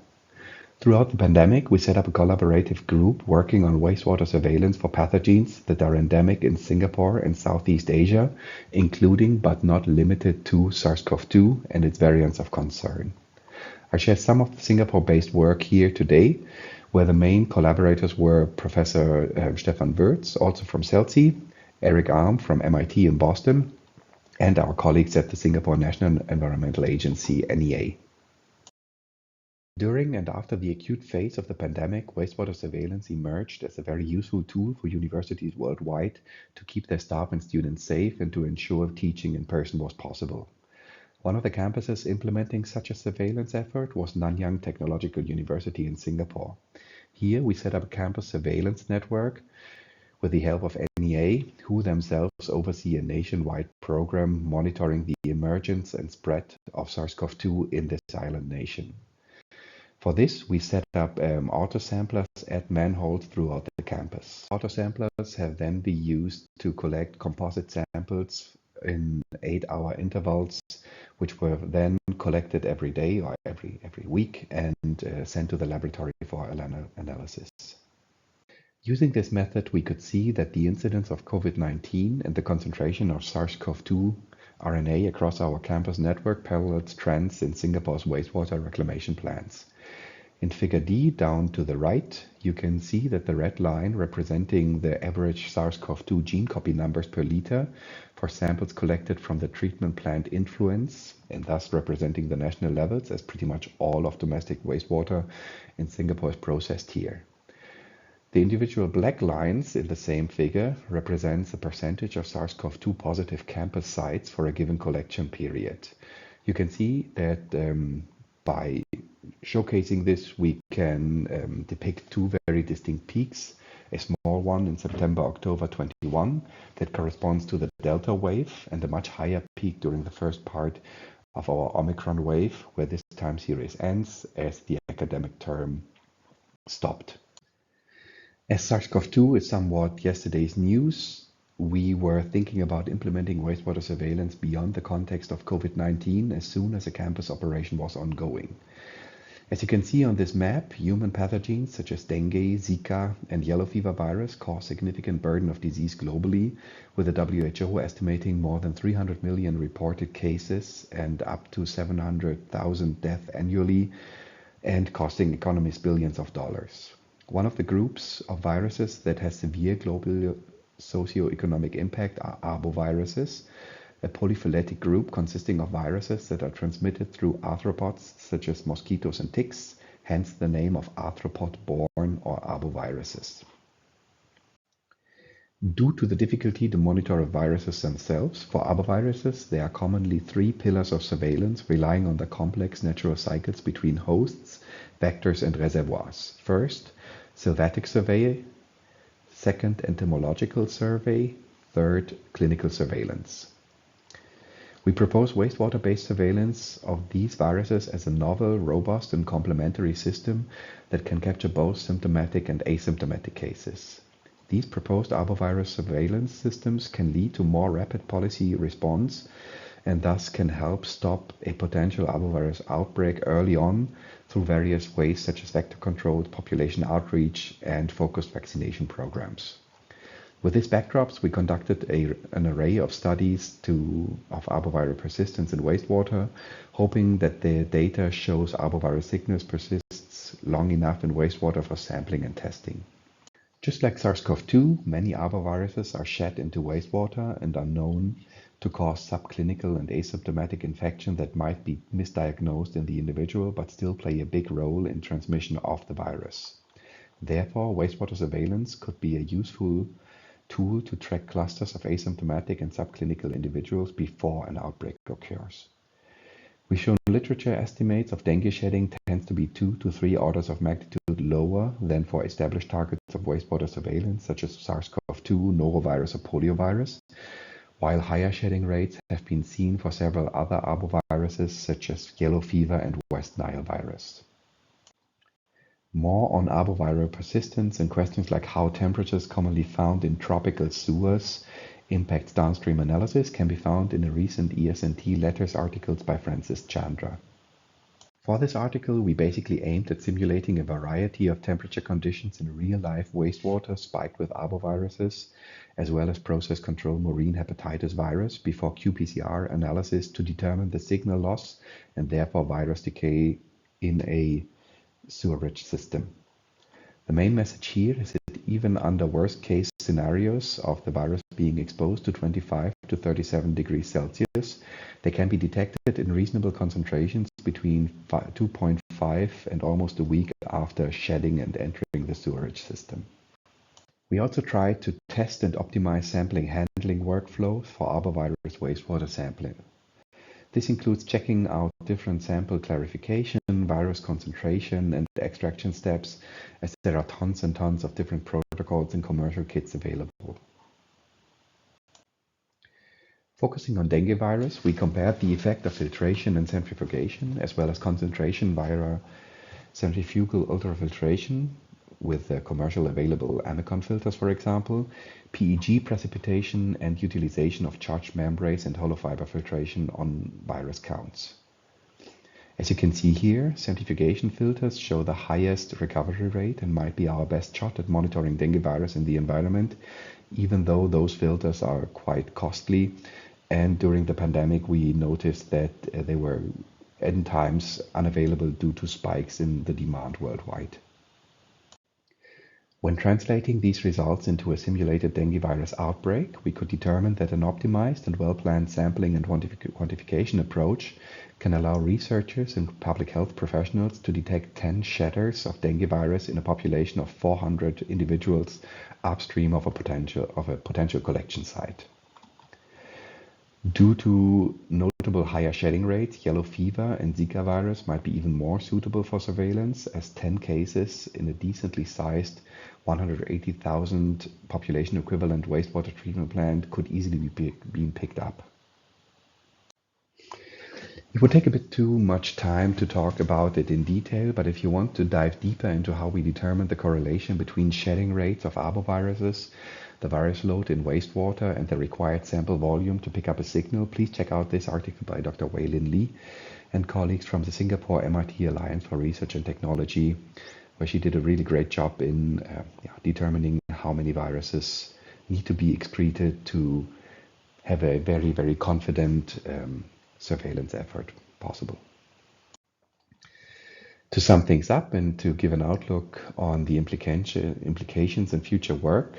Throughout the pandemic, we set up a collaborative group working on wastewater surveillance for pathogens that are endemic in Singapore and Southeast Asia, including but not limited to SARS-CoV-2 and its variants of concern. I share some of the Singapore-based work here today, where the main collaborators were Professor Stefan Wirtz, also from CELSI, Eric Arm from MIT in Boston, and our colleagues at the Singapore National Environmental Agency, NEA. During and after the acute phase of the pandemic, wastewater surveillance emerged as a very useful tool for universities worldwide to keep their staff and students safe and to ensure teaching in person was possible. One of the campuses implementing such a surveillance effort was Nanyang Technological University in Singapore. Here we set up a campus surveillance network with the help of NEA, who themselves oversee a nationwide program monitoring the emergence and spread of SARS-CoV-2 in this island nation. For this, we set up autosamplers at manholes throughout the campus. Autosamplers have then been used to collect composite samples in 8-hour intervals, which were then collected every day or every week and sent to the laboratory for analysis. Using this method, we could see that the incidence of COVID-19 and the concentration of SARS-CoV-2 RNA across our campus network parallels trends in Singapore's wastewater reclamation plants. In figure D down to the right, you can see that the red line representing the average SARS-CoV-2 gene copy numbers per liter for samples collected from the treatment plant influence, and thus representing the national levels, as pretty much all of domestic wastewater in Singapore is processed here. The individual black lines in the same figure represents the percentage of SARS-CoV-2 positive campus sites for a given collection period. You can see that by showcasing this, we can depict two very distinct peaks. A small one in September-October 21 that corresponds to the Delta wave, and a much higher peak during the first part of our Omicron wave, where this time series ends as the academic term stopped. As SARS-CoV-2 is somewhat yesterday's news, we were thinking about implementing wastewater surveillance beyond the context of COVID-19 as soon as a campus operation was ongoing. As you can see on this map, human pathogens such as dengue, Zika, and yellow fever virus cause significant burden of disease globally, with the WHO estimating more than 300 million reported cases and up to 700,000 deaths annually, and costing economies billions of dollars. One of the groups of viruses that has severe global socioeconomic impact are arboviruses, a polyphyletic group consisting of viruses that are transmitted through arthropods such as mosquitoes and ticks, hence the name of arthropod-borne or arboviruses. Due to the difficulty to monitor viruses themselves, for arboviruses there are commonly three pillars of surveillance relying on the complex natural cycles between hosts, vectors and reservoirs. First, sylvatic survey, second, entomological survey, third, clinical surveillance. We propose wastewater-based surveillance of these viruses as a novel, robust and complementary system that can capture both symptomatic and asymptomatic cases. These proposed arbovirus surveillance systems can lead to more rapid policy response and thus can help stop a potential arbovirus outbreak early on through various ways such as vector control, population outreach, and focused vaccination programs. With these backdrops, we conducted an array of studies of arboviral persistence in wastewater, hoping that the data shows arboviral sickness persists long enough in wastewater for sampling and testing. Just like SARS-CoV-2, many arboviruses are shed into wastewater and are known to cause subclinical and asymptomatic infection that might be misdiagnosed in the individual but still play a big role in transmission of the virus. Therefore, wastewater surveillance could be a useful tool to track clusters of asymptomatic and subclinical individuals before an outbreak occurs. We've shown literature estimates of dengue shedding tends to be 2 to 3 orders of magnitude lower than for established targets of wastewater surveillance, such as SARS-CoV-2, norovirus, or poliovirus, while higher shedding rates have been seen for several other arboviruses, such as yellow fever and West Nile virus. More on arboviral persistence and questions like how temperatures commonly found in tropical sewers impacts downstream analysis can be found in a recent ES&T Letters articles by Francis Chandra. For this article, we basically aimed at simulating a variety of temperature conditions in real-life wastewater spiked with arboviruses, as well as process control marine hepatitis virus before qPCR analysis to determine the signal loss and therefore virus decay in a sewerage system. The main message here is that even under worst case scenarios of the virus being exposed to 25 to 37 degrees Celsius, they can be detected in reasonable concentrations between 2.5 and almost a week after shedding and entering the sewerage system. We also tried to test and optimize sampling handling workflows for arbovirus wastewater sampling. This includes checking out different sample clarification, virus concentration, and extraction steps, as there are tons and tons of different protocols and commercial kits available. Focusing on dengue virus, we compared the effect of filtration and centrifugation, as well as concentration via centrifugal ultrafiltration with the commercial available Amicon filters, for example, PEG precipitation, and utilization of charged membranes and hollow fiber filtration on virus counts. As you can see here, centrifugation filters show the highest recovery rate and might be our best shot at monitoring dengue virus in the environment, even though those filters are quite costly. And during the pandemic, we noticed that they were at times unavailable due to spikes in the demand worldwide. When translating these results into a simulated dengue virus outbreak, we could determine that an optimized and well-planned sampling and quantification approach can allow researchers and public health professionals to detect 10 shedders of dengue virus in a population of 400 individuals upstream of a potential collection site. Due to notable higher shedding rates, yellow fever and Zika virus might be even more suitable for surveillance, as 10 cases in a decently sized 180,000 population equivalent wastewater treatment plant could easily be picked up. It would take a bit too much time to talk about it in detail, but if you want to dive deeper into how we determine the correlation between shedding rates of arboviruses, the virus load in wastewater, and the required sample volume to pick up a signal, please check out this article by Dr. Wei-Lin Lee and colleagues from the Singapore MIT Alliance for Research and Technology, where she did a really great job in determining how many viruses need to be excreted to have a very, very confident surveillance effort possible. To sum things up and to give an outlook on the implications and future work,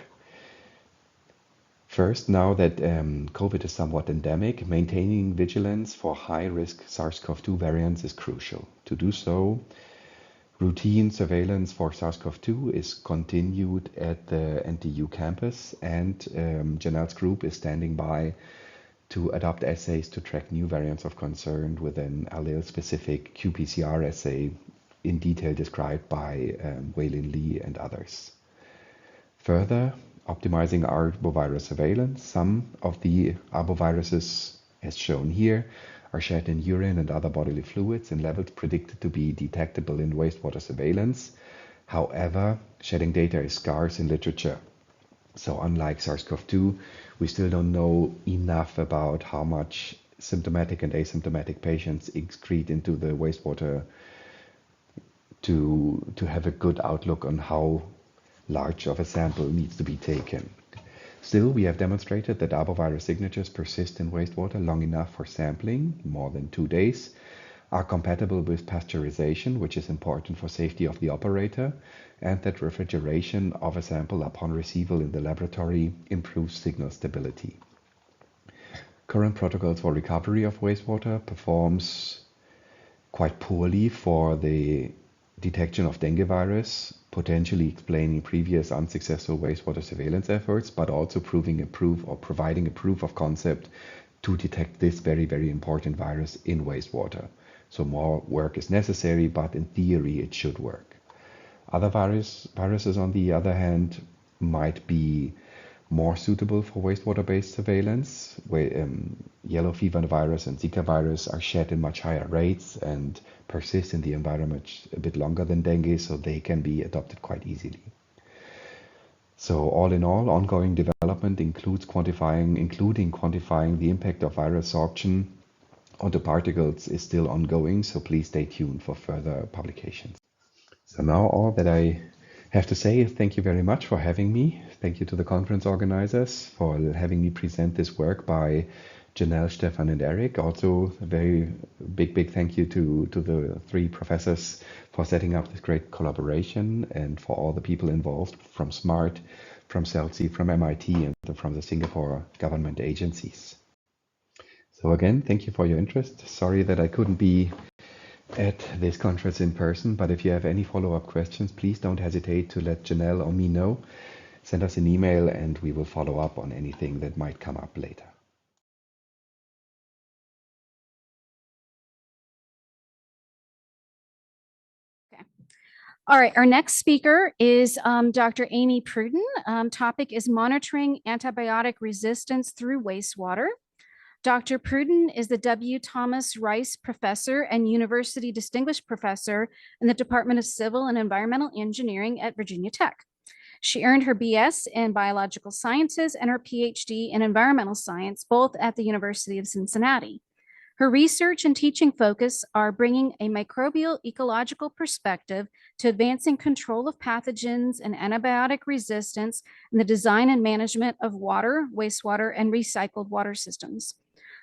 first, now that COVID is somewhat endemic, maintaining vigilance for high-risk SARS-CoV-2 variants is crucial. To do so, routine surveillance for SARS-CoV-2 is continued at the NTU campus, and Janelle's group is standing by to adopt assays to track new variants of concern with an allele-specific qPCR assay in detail described by Wei-Lin Lee and others. Further, optimizing arbovirus surveillance. Some of the arboviruses, as shown here, are shed in urine and other bodily fluids in levels predicted to be detectable in wastewater surveillance. However, shedding data is scarce in literature. So unlike SARS-CoV-2, we still don't know enough about how much symptomatic and asymptomatic patients excrete into the wastewater to have a good outlook on how large of a sample needs to be taken. Still, we have demonstrated that arbovirus signatures persist in wastewater long enough for sampling, more than 2 days, are compatible with pasteurization, which is important for safety of the operator, and that refrigeration of a sample upon receival in the laboratory improves signal stability. Current protocols for recovery of wastewater performs quite poorly for the detection of dengue virus, potentially explaining previous unsuccessful wastewater surveillance efforts, but also providing a proof of concept to detect this very, very important virus in wastewater. So more work is necessary, but in theory it should work. Other viruses, on the other hand, might be more suitable for wastewater-based surveillance, where yellow fever virus and Zika virus are shed in much higher rates and persist in the environment a bit longer than dengue, so they can be adopted quite easily. So all in all, ongoing development including quantifying the impact of viral sorption onto particles is still ongoing, so please stay tuned for further publications. So now all that I have to say is thank you very much for having me. Thank you to the conference organizers for having me present this work by Janelle, Stefan, and Eric. Also a very big thank you to the three professors for setting up this great collaboration, and for all the people involved from SMART, from CELSI, from MIT, and from the Singapore government agencies. So again, thank you for your interest. Sorry that I couldn't be at this conference in person, but if you have any follow-up questions, please don't hesitate to let Janelle or me know. Send us an email and we will follow up on anything that might come up later. All right, our next speaker is Dr. Amy Pruden. Topic is monitoring antibiotic resistance through wastewater. Dr. Pruden is the W. Thomas Rice Professor and University Distinguished Professor in the Department of Civil and Environmental Engineering at Virginia Tech. She earned her BS in Biological Sciences and her PhD in Environmental Science, both at the University of Cincinnati. Her research and teaching focus are bringing a microbial ecological perspective to advancing control of pathogens and antibiotic resistance in the design and management of water, wastewater, and recycled water systems.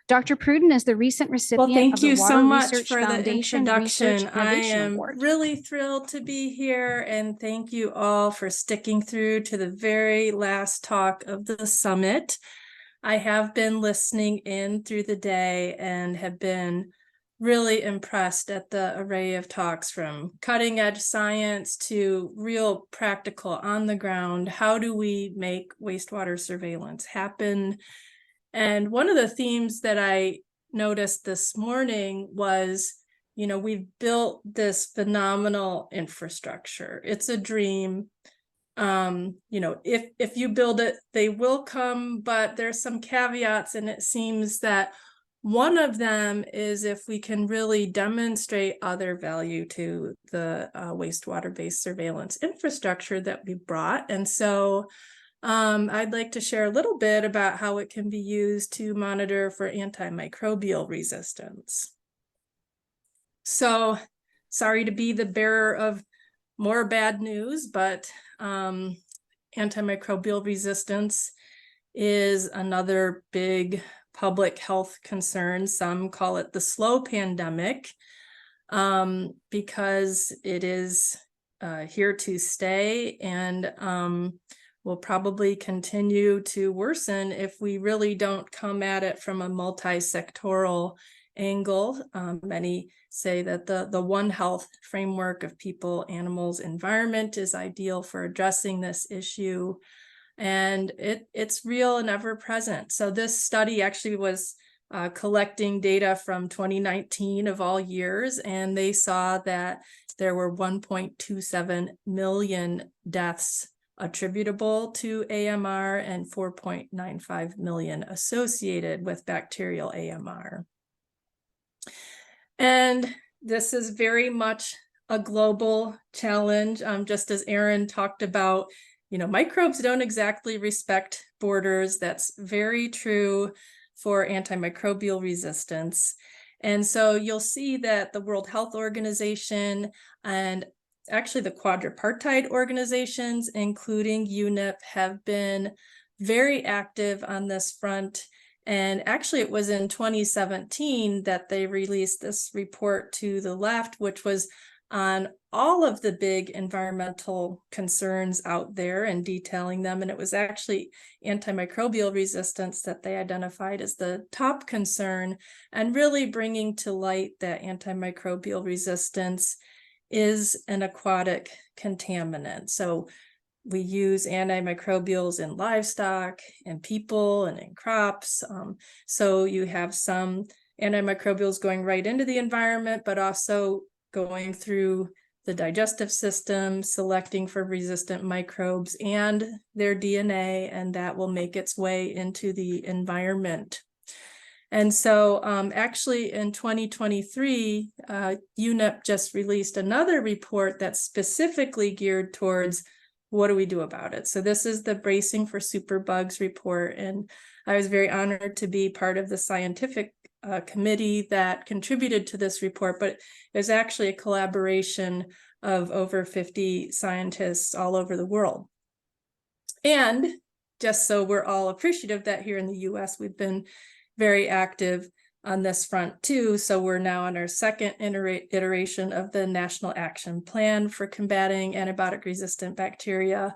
Dr. Pruden is the recent recipient Well, thank of the you Water so much Research for the Foundation introduction. Research I Innovation am Award. really thrilled to be here, and thank you all for sticking through to the very last talk of the summit. I have been listening in through the day and have been really impressed at the array of talks, from cutting edge science to real practical on the ground. How do we make wastewater surveillance happen? And one of the themes that I noticed this morning was, you know, we've built this phenomenal infrastructure. It's a dream. You know, if you build it, they will come, but there's some caveats, and it seems that one of them is if we can really demonstrate other value to the wastewater-based surveillance infrastructure that we brought. And so I'd like to share a little bit about how it can be used to monitor for antimicrobial resistance. So sorry to be the bearer of more bad news, but antimicrobial resistance is another big public health concern. Some call it the slow pandemic because it is here to stay, and will probably continue to worsen if we really don't come at it from a multi-sectoral angle. Many say that the One Health framework of people, animals, environment is ideal for addressing this issue. And it's real and ever present. So this study actually was collecting data from 2019 of all years, and they saw that there were 1.27 million deaths attributable to AMR and 4.95 million associated with bacterial AMR. And this is very much a global challenge. Just as Aaron talked about, you know, microbes don't exactly respect borders. That's very true for antimicrobial resistance. And so you'll see that the World Health Organization and actually the quadripartite organizations, including UNEP, have been very active on this front. And actually, it was in 2017 that they released this report to the left, which was on all of the big environmental concerns out there and detailing them. And it was actually antimicrobial resistance that they identified as the top concern, and really bringing to light that antimicrobial resistance is an aquatic contaminant. So we use antimicrobials in livestock and people and in crops. So you have some antimicrobials going right into the environment, but also going through the digestive system, selecting for resistant microbes and their DNA, and that will make its way into the environment. And so actually in 2023, UNEP just released another report that's specifically geared towards what do we do about it? So this is the Bracing for Superbugs report, and I was very honored to be part of the scientific a committee that contributed to this report, but it was actually a collaboration of over 50 scientists all over the world. And just so we're all appreciative that here in the US, we've been very active on this front too. So we're now on our second iteration of the National Action Plan for combating antibiotic-resistant bacteria.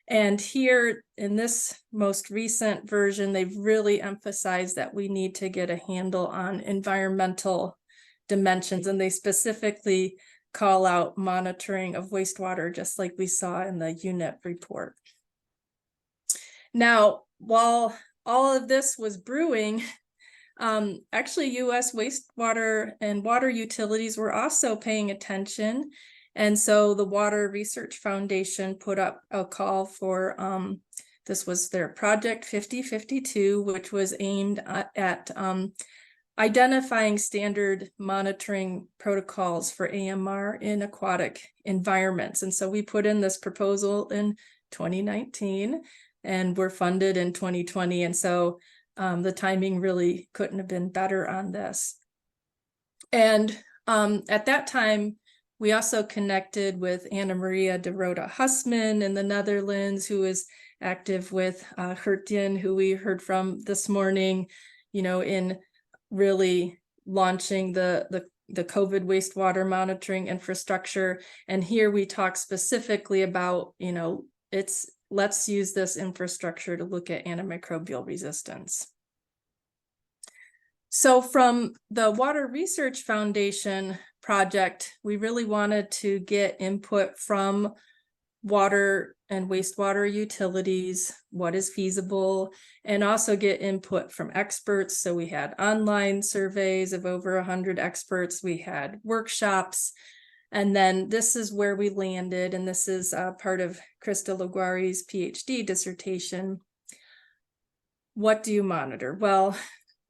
And here in this most recent version, they've really emphasized that we need to get a handle on environmental dimensions, and they specifically call out monitoring of wastewater, just like we saw in the UNEP report. Now, while all of this was brewing, actually US wastewater and water utilities were also paying attention. And so the Water Research Foundation put up a call for, this was their Project 5052, which was aimed at identifying standard monitoring protocols for AMR in aquatic environments. And so we put in this proposal in 2019 and were funded in 2020. And so the timing really couldn't have been better on this. And at that time, we also connected with Anna Maria de Roda Hussman in the Netherlands, who is active with Gertjan, who we heard from this morning, in really launching the COVID wastewater monitoring infrastructure. And here we talk specifically about, let's use this infrastructure to look at antimicrobial resistance. So from the Water Research Foundation project, we really wanted to get input from water and wastewater utilities, what is feasible, and also get input from experts. So we had online surveys of over 100 experts, we had workshops, and then this is where we landed, and this is part of Krista Laguari's PhD dissertation. What do you monitor? Well,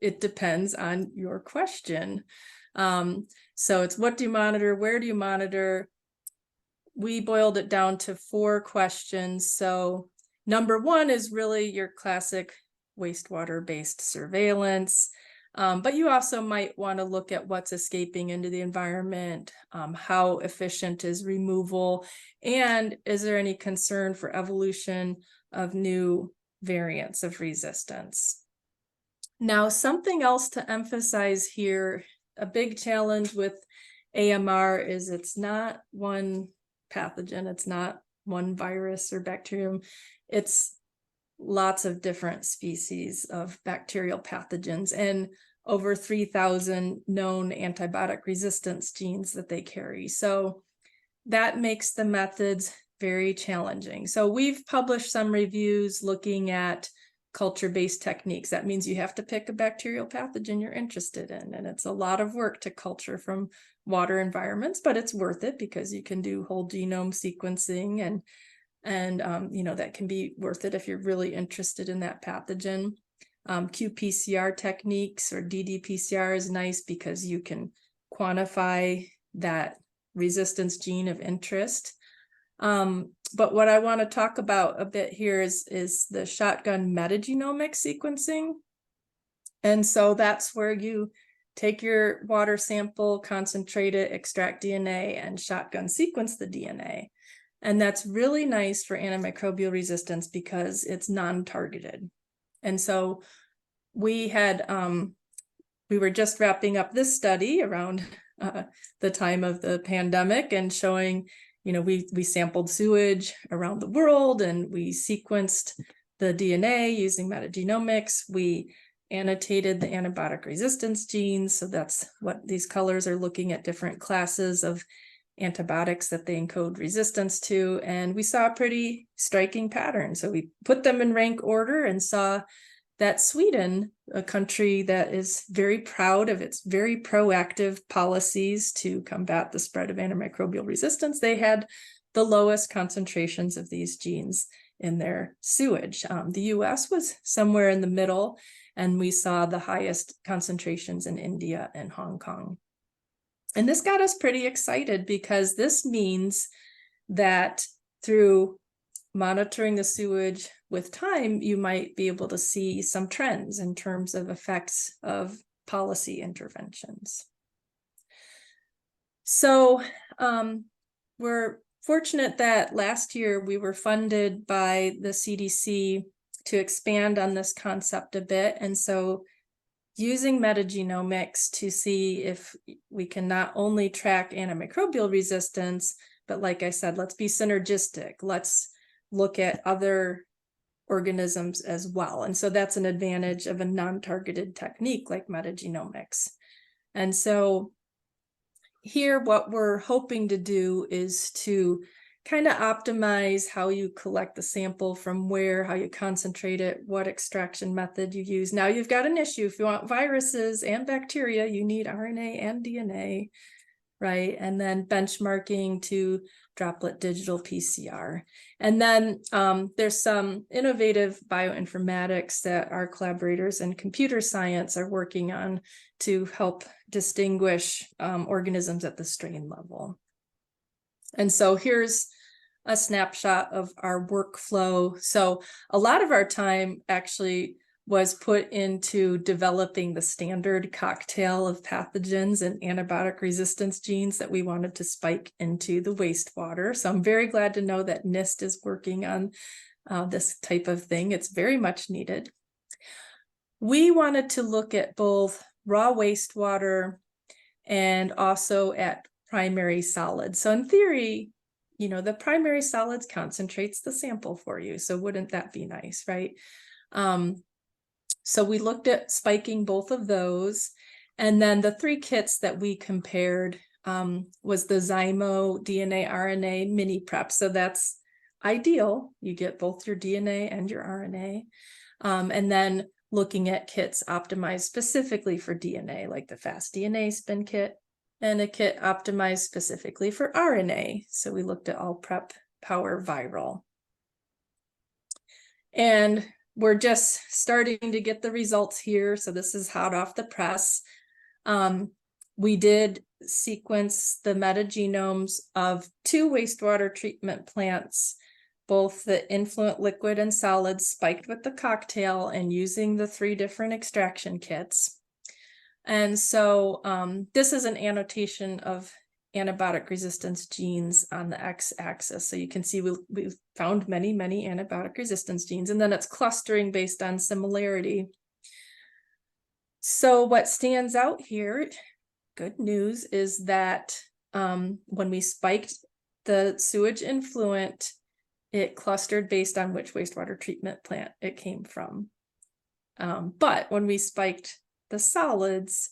it depends on your question. So it's what do you monitor? Where do you monitor? We boiled it down to 4 questions. So number 1 is really your classic wastewater-based surveillance. But you also might want to look at what's escaping into the environment, how efficient is removal, and is there any concern for evolution of new variants of resistance? Now, something else to emphasize here, a big challenge with AMR is it's not one pathogen, it's not one virus or bacterium, it's lots of different species of bacterial pathogens and over 3,000 known antibiotic resistance genes that they carry. So that makes the methods very challenging. So we've published some reviews looking at culture-based techniques. That means you have to pick a bacterial pathogen you're interested in, and it's a lot of work to culture from water environments, but it's worth it because you can do whole genome sequencing, and that can be worth it if you're really interested in that pathogen. qPCR techniques or ddPCR is nice because you can quantify that resistance gene of interest. But what I want to talk about a bit here is the shotgun metagenomic sequencing. And so that's where you take your water sample, concentrate it, extract DNA, and shotgun sequence the DNA. And that's really nice for antimicrobial resistance because it's non-targeted. And so we were just wrapping up this study around the time of the pandemic and showing, we sampled sewage around the world and we sequenced the DNA using metagenomics. We annotated the antibiotic resistance genes. So that's what these colors are looking at, different classes of antibiotics that they encode resistance to. And we saw a pretty striking pattern. So we put them in rank order and saw that Sweden, a country that is very proud of its very proactive policies to combat the spread of antimicrobial resistance, they had the lowest concentrations of these genes in their sewage. The US was somewhere in the middle, and we saw the highest concentrations in India and Hong Kong. And this got us pretty excited because this means that through monitoring the sewage with time, you might be able to see some trends in terms of effects of policy interventions. So we're fortunate that last year we were funded by the CDC to expand on this concept a bit. And so using metagenomics to see if we can not only track antimicrobial resistance, but like I said, let's be synergistic. Let's look at other organisms as well. And so that's an advantage of a non-targeted technique like metagenomics. And so here, what we're hoping to do is to kind of optimize how you collect the sample from where, how you concentrate it, what extraction method you use. Now you've got an issue. If you want viruses and bacteria, you need RNA and DNA, right? And then benchmarking to droplet digital PCR. And then there's some innovative bioinformatics that our collaborators in computer science are working on to help distinguish organisms at the strain level. And so here's a snapshot of our workflow. So a lot of our time actually was put into developing the standard cocktail of pathogens and antibiotic resistance genes that we wanted to spike into the wastewater. So I'm very glad to know that NIST is working on this type of thing. It's very much needed. We wanted to look at both raw wastewater and also at primary solids. So in theory, you know, the primary solids concentrates the sample for you. So wouldn't that be nice, right? So we looked at spiking both of those. And then the 3 kits that we compared was the Zymo DNA RNA mini prep. So that's ideal. You get both your DNA and your RNA. And then looking at kits optimized specifically for DNA, like the Fast DNA Spin kit, and a kit optimized specifically for RNA. So we looked at all prep power viral. And we're just starting to get the results here. So this is hot off the press. We did sequence the metagenomes of 2 wastewater treatment plants, both the influent liquid and solids spiked with the cocktail and using the 3 different extraction kits. And so this is an annotation of antibiotic resistance genes on the x-axis. So you can see we've found many, many antibiotic resistance genes, and then it's clustering based on similarity. So what stands out here, good news, is that when we spiked the sewage influent, it clustered based on which wastewater treatment plant it came from. But when we spiked the solids,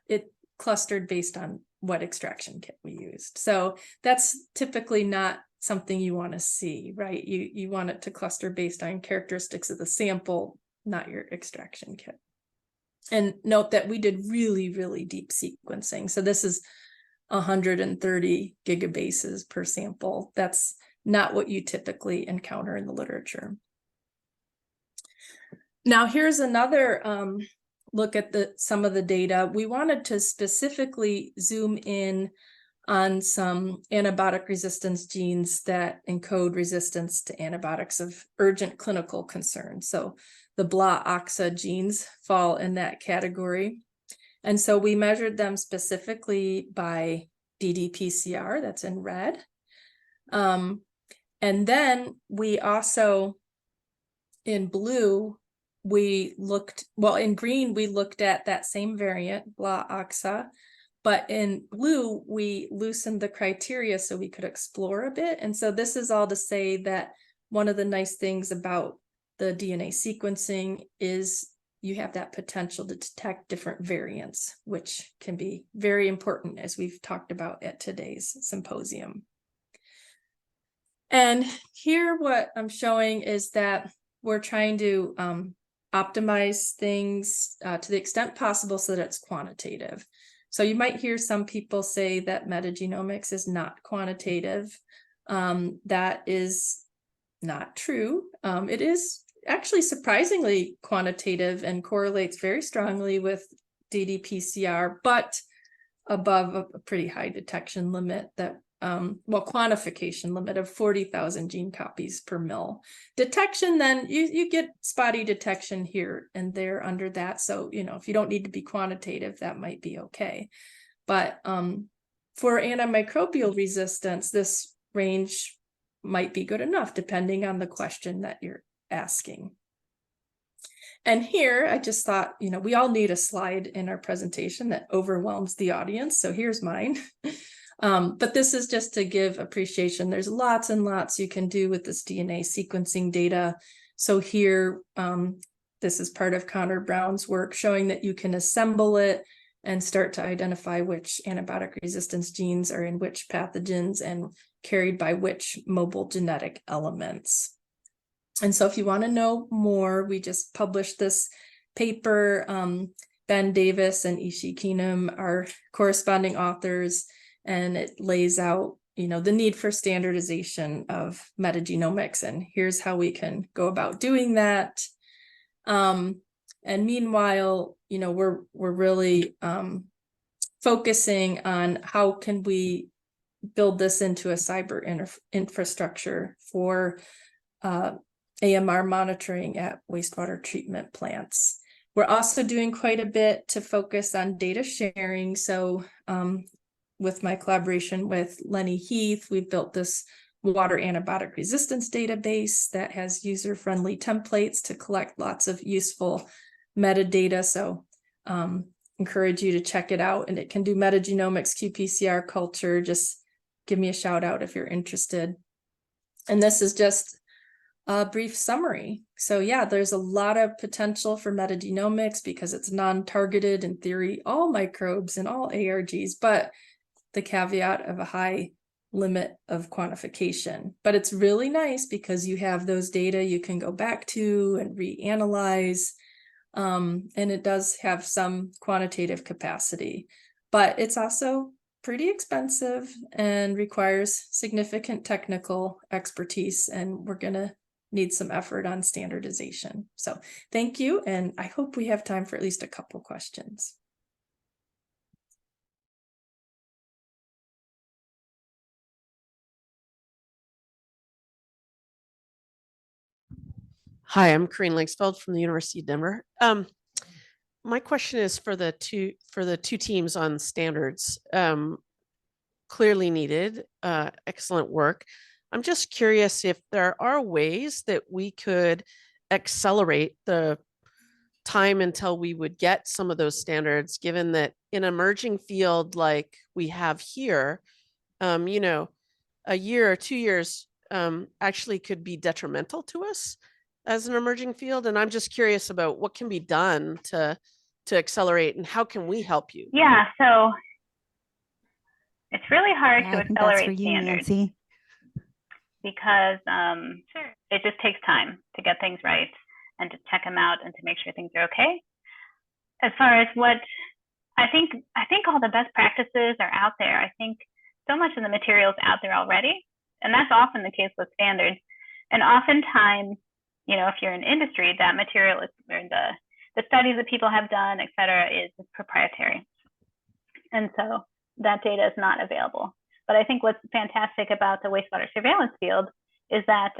it clustered based on what extraction kit we used. So that's typically not something you want to see, right? You want it to cluster based on characteristics of the sample, not your extraction kit. And note that we did really, really deep sequencing. So this is 130 gigabases per sample. That's not what you typically encounter in the literature. Now here's another look at some of the data. We wanted to specifically zoom in on some antibiotic resistance genes that encode resistance to antibiotics of urgent clinical concern. So the BLA-OXA genes fall in that category. And so we measured them specifically by ddPCR, that's in red. And then we also, in blue, we looked, well, in green, we looked at that same variant, BLA-OXA, but in blue, we loosened the criteria so we could explore a bit. And so this is all to say that one of the nice things about the DNA sequencing is you have that potential to detect different variants, which can be very important, as we've talked about at today's symposium. And here what I'm showing is that we're trying to optimize things to the extent possible so that it's quantitative. So you might hear some people say that metagenomics is not quantitative. That is not true. It is actually surprisingly quantitative and correlates very strongly with ddPCR, but above a pretty high detection limit that quantification limit of 40,000 gene copies per mil. Detection, then you get spotty detection here and there under that. So, if you don't need to be quantitative, that might be okay. But for antimicrobial resistance, this range might be good enough depending on the question that you're asking. And here, I just thought, we all need a slide in our presentation that overwhelms the audience. So here's mine. But this is just to give appreciation. There's lots and lots you can do with this DNA sequencing data. So here, this is part of Connor Brown's work showing that you can assemble it and start to identify which antibiotic resistance genes are in which pathogens and carried by which mobile genetic elements. And so if you want to know more, we just published this paper. Ben Davis and Ishi Keenum are corresponding authors, and it lays out, the need for standardization of metagenomics. And here's how we can go about doing that. And meanwhile, we're really focusing on how can we build this into a cyber infrastructure for AMR monitoring at wastewater treatment plants. We're also doing quite a bit to focus on data sharing. So with my collaboration with Lenny Heath, we've built this water antibiotic resistance database that has user-friendly templates to collect lots of useful metadata. So encourage you to check it out. And it can do metagenomics, qPCR, culture. Just give me a shout out if you're interested. And this is just a brief summary. So yeah, there's a lot of potential for metagenomics because it's non-targeted in theory, all microbes and all ARGs, but the caveat of a high limit of quantification. But it's really nice because you have those data you can go back to and reanalyze. And it does have some quantitative capacity, but it's also pretty expensive and requires significant technical expertise. And we're going to need some effort on standardization. So thank you. And I hope we have time for at least a couple questions. Hi, I'm Corinne Leifels from the University of Denver. My question is for the two teams on standards. Clearly needed, excellent work. I'm just curious if there are ways that we could accelerate the time until we would get some of those standards, given that in an emerging field like we have here, a year or 2 years actually could be detrimental to us as an emerging field. And I'm just curious about what can be done to accelerate and how can we help you? Yeah, so it's really hard to I think that's for accelerate you, standards Nancy. because it just takes time to get things right and to check them out and to make sure things are okay. As far as what I think all the best practices are out there. I think so much of the material is out there already, and that's often the case with standards. And oftentimes, if you're in industry, that material is, or the studies that people have done, et cetera, is proprietary. And so that data is not available. But I think what's fantastic about the wastewater surveillance field is that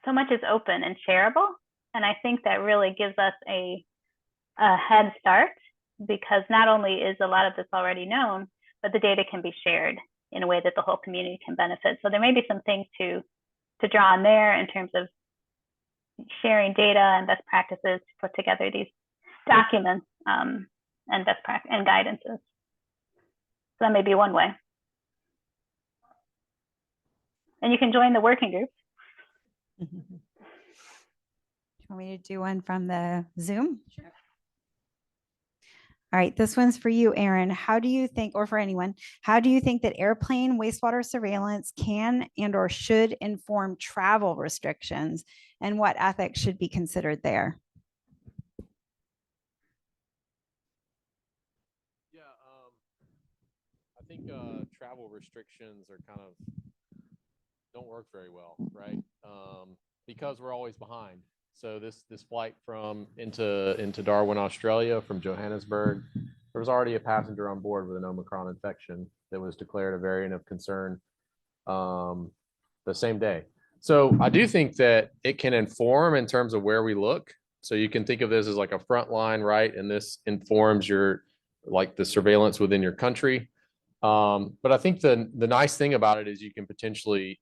so much is open and shareable. And I think that really gives us a head start, because not only is a lot of this already known, but the data can be shared in a way that the whole community can benefit. So there may be some things to draw on there in terms of sharing data and best practices to put together these documents and best practice and guidances. So that may be one way. And you can join the working group. Do you want me to do one from the Zoom? Sure. All right, this one's for you, Aaron. How do you think, or for anyone, how do you think that airplane wastewater surveillance can and or should inform travel restrictions, and what ethics should be considered there? Yeah, I think travel restrictions are kind of don't work very well, right? Because we're always behind. So this flight into Darwin, Australia from Johannesburg, there was already a passenger on board with an Omicron infection. that was declared a variant of concern the same day. So I do think that it can inform in terms of where we look. So you can think of this as like a front line, right? And this informs your, like the surveillance within your country. But I think the nice thing about it is you can potentially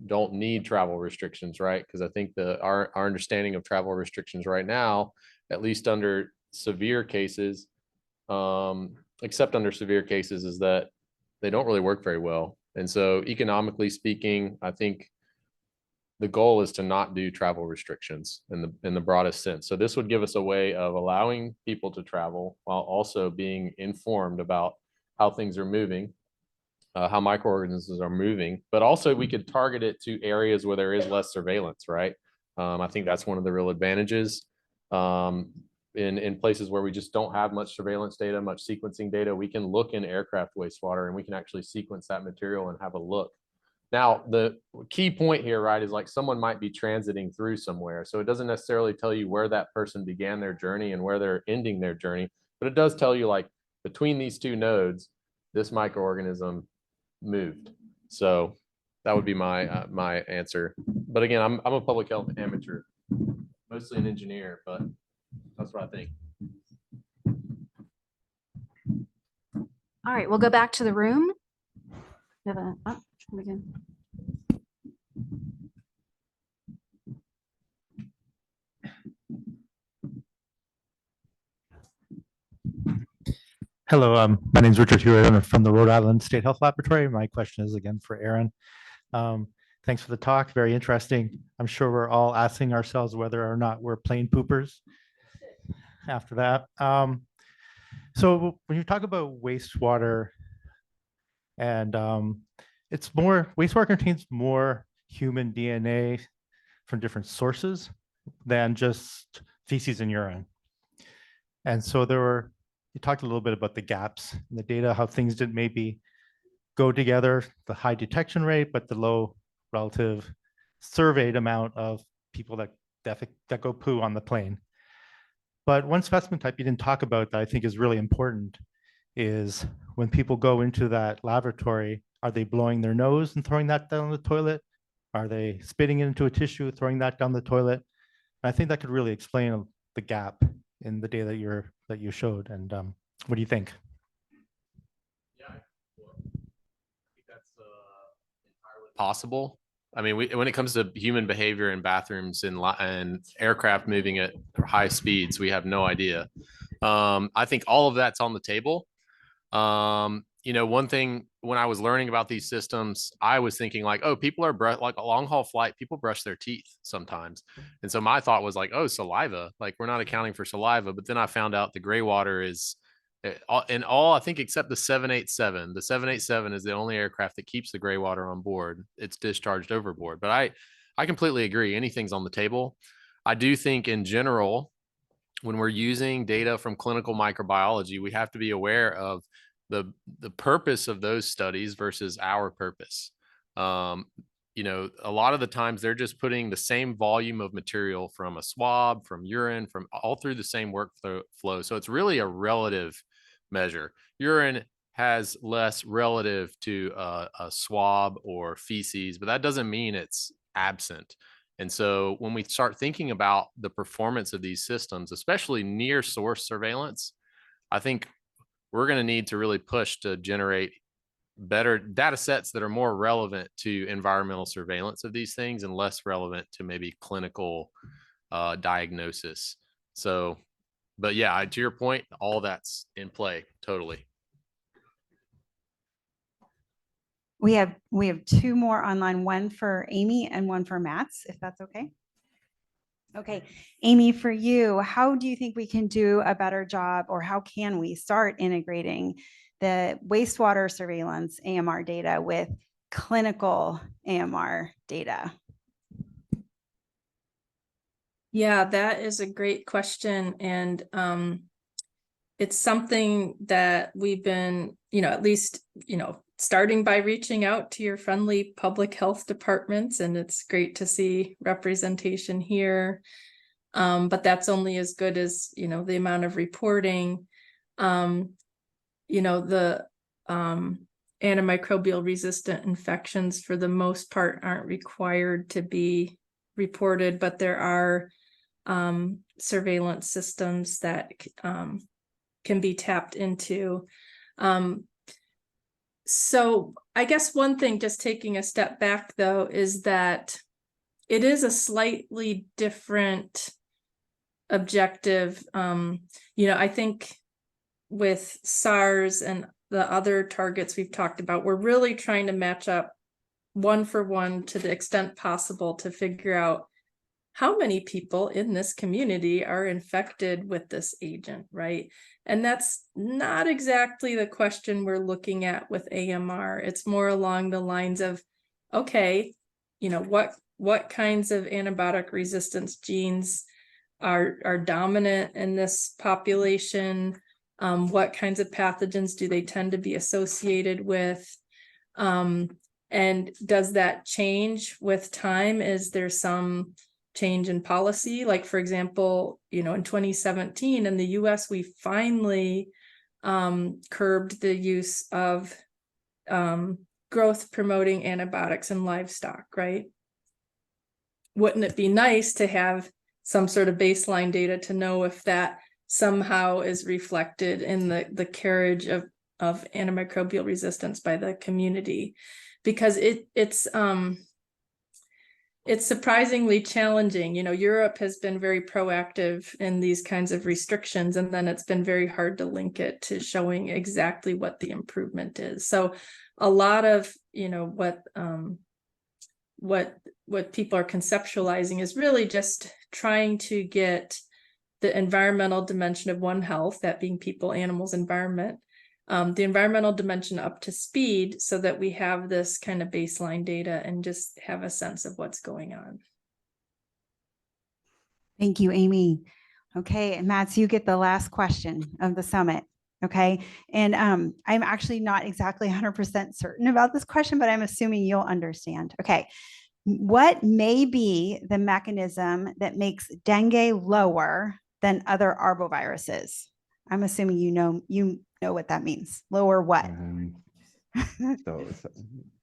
don't need travel restrictions, right? Because I think our understanding of travel restrictions right now, at least under severe cases, except under severe cases, is that they don't really work very well. And so economically speaking, I think the goal is to not do travel restrictions in the broadest sense. So this would give us a way of allowing people to travel while also being informed about how things are moving, how microorganisms are moving, but also we could target it to areas where there is less surveillance, right? I think that's one of the real advantages. In places where we just don't have much surveillance data, much sequencing data, we can look in aircraft wastewater and we can actually sequence that material and have a look. Now, the key point here, right, is like someone might be transiting through somewhere. So it doesn't necessarily tell you where that person began their journey and where they're ending their journey, but it does tell you like between these two nodes, this microorganism moved. So that would be my my answer. But again, I'm a public health amateur, mostly an engineer, but that's what I think. All right, we'll go back to the room. We have a, oh, we can. Hello, my name is Richard Hewitt. I'm from the Rhode Island State Health Laboratory. My question is again for Aaron. Thanks for the talk, very interesting. I'm sure we're all asking ourselves whether or not we're plane poopers after that. So when you talk about wastewater and it's more, wastewater contains more human DNA from different sources than just feces and urine. And so you talked a little bit about the gaps in the data, how things didn't maybe go together, the high detection rate, but the low relative surveyed amount of people that go poo on the plane. But one specimen type you didn't talk about that I think is really important is when people go into that laboratory, are they blowing their nose and throwing that down the toilet? Are they spitting it into a tissue, throwing that down the toilet? And I think that could really explain the gap in the data that you showed. And what do you think? Yeah, well, I think that's entirely possible. I mean, when it comes to human behavior in bathrooms and aircraft moving at high speeds, we have no idea. I think all of that's on the table. One thing when I was learning about these systems, I was thinking like, oh, people are like a long haul flight, people brush their teeth sometimes. And so my thought was like, oh, saliva, like we're not accounting for saliva. But then I found out the gray water is in all, I think, except the 787. The 787 is the only aircraft that keeps the gray water on board. It's discharged overboard. But I completely agree. Anything's on the table. I do think in general, when we're using data from clinical microbiology, we have to be aware of the purpose of those studies versus our purpose. A lot of the times they're just putting the same volume of material from a swab, from urine, from all through the same workflow. So it's really a relative measure. Urine has less relative to a swab or feces, but that doesn't mean it's absent. And so when we start thinking about the performance of these systems, especially near source surveillance, I think we're going to need to really push to generate better data sets that are more relevant to environmental surveillance of these things and less relevant to maybe clinical diagnosis. So, but yeah, to your point, all that's in play totally. We have two more online, one for Amy and one for Mats, if that's okay. Okay, Amy, for you, how do you think we can do a better job, or how can we start integrating the wastewater surveillance AMR data with clinical AMR data? Yeah, that is a great question. And it's something that we've been, at least, starting by reaching out to your friendly public health departments, and it's great to see representation here. But that's only as good as, the amount of reporting. The antimicrobial resistant infections for the most part aren't required to be reported, but there are surveillance systems that can be tapped into. So I guess one thing, just taking a step back though, is that it is a slightly different objective. I think with SARS and the other targets we've talked about, we're really trying to match up one for one to the extent possible to figure out how many people in this community are infected with this agent, right? And that's not exactly the question we're looking at with AMR. It's more along the lines of, okay, what kinds of antibiotic resistance genes are dominant in this population? What kinds of pathogens do they tend to be associated with? And does that change with time? Is there some change in policy? Like, for example, in 2017 in the US, we finally curbed the use of growth promoting antibiotics in livestock, right? Wouldn't it be nice to have some sort of baseline data to know if that somehow is reflected in the carriage of antimicrobial resistance by the community? Because it's surprisingly challenging. Europe has been very proactive in these kinds of restrictions, and then it's been very hard to link it to showing exactly what the improvement is. So a lot of what people are conceptualizing is really just trying to get the environmental dimension of One Health, that being people, animals, environment, the environmental dimension up to speed so that we have this kind of baseline data and just have a sense of what's going on. Thank you, Amy. Okay, and Mats, you get the last question of the summit. Okay, and I'm actually not exactly 100% certain about this question, but I'm assuming you'll understand. Okay, what may be the mechanism that makes dengue lower than other arboviruses? I'm assuming you know what that means. Lower what? So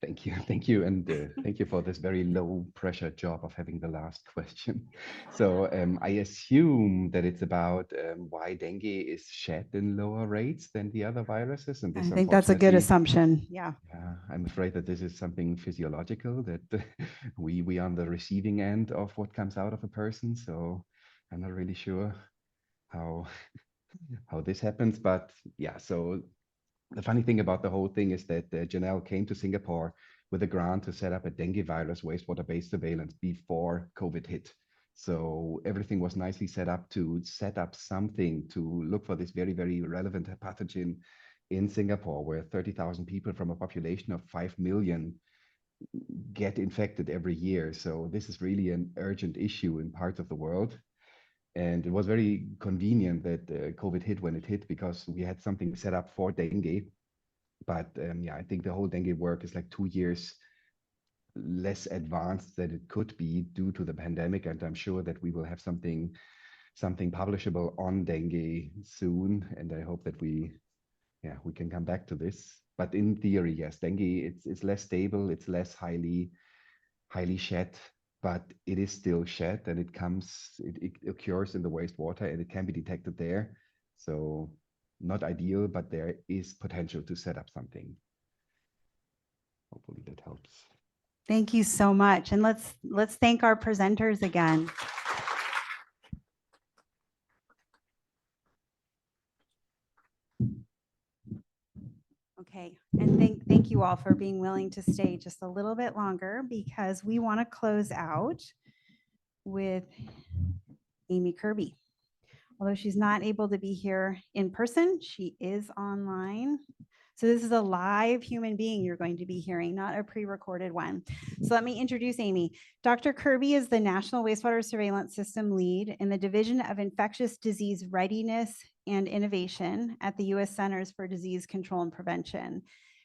thank you, and thank you for this very low pressure job of having the last question. So I assume that it's about why dengue is shed in lower rates than the other viruses, and this, I think that's a good assumption. Yeah. I'm afraid that this is something physiological, that we are on the receiving end of what comes out of a person. So I'm not really sure how this happens, but yeah. So the funny thing about the whole thing is that Janelle came to Singapore with a grant to set up a dengue virus wastewater-based surveillance before COVID hit. So everything was nicely set up to set up something to look for this very, very relevant pathogen in Singapore, where 30,000 people from a population of 5 million get infected every year. So this is really an urgent issue in parts of the world. And it was very convenient that COVID hit when it hit, because we had something set up for dengue. But yeah, I think the whole dengue work is like 2 years less advanced than it could be due to the pandemic. And I'm sure that we will have something publishable on dengue soon. And I hope that we can come back to this. But in theory, yes, dengue, it's less stable, it's less highly shed, but it is still shed, and it occurs in the wastewater, and it can be detected there. So not ideal, but there is potential to set up something. Hopefully that helps. Thank you so much. And let's thank our presenters again. Okay, and thank you all for being willing to stay just a little bit longer, because we want to close out with Amy Kirby. Although she's not able to be here in person, she is online. So this is a live human being you're going to be hearing, not a pre-recorded one. So let me introduce Amy. Dr. Kirby is the National Wastewater Surveillance System Lead in the Division of Infectious Disease Readiness and Innovation at the U.S. Centers for Disease Control and Prevention.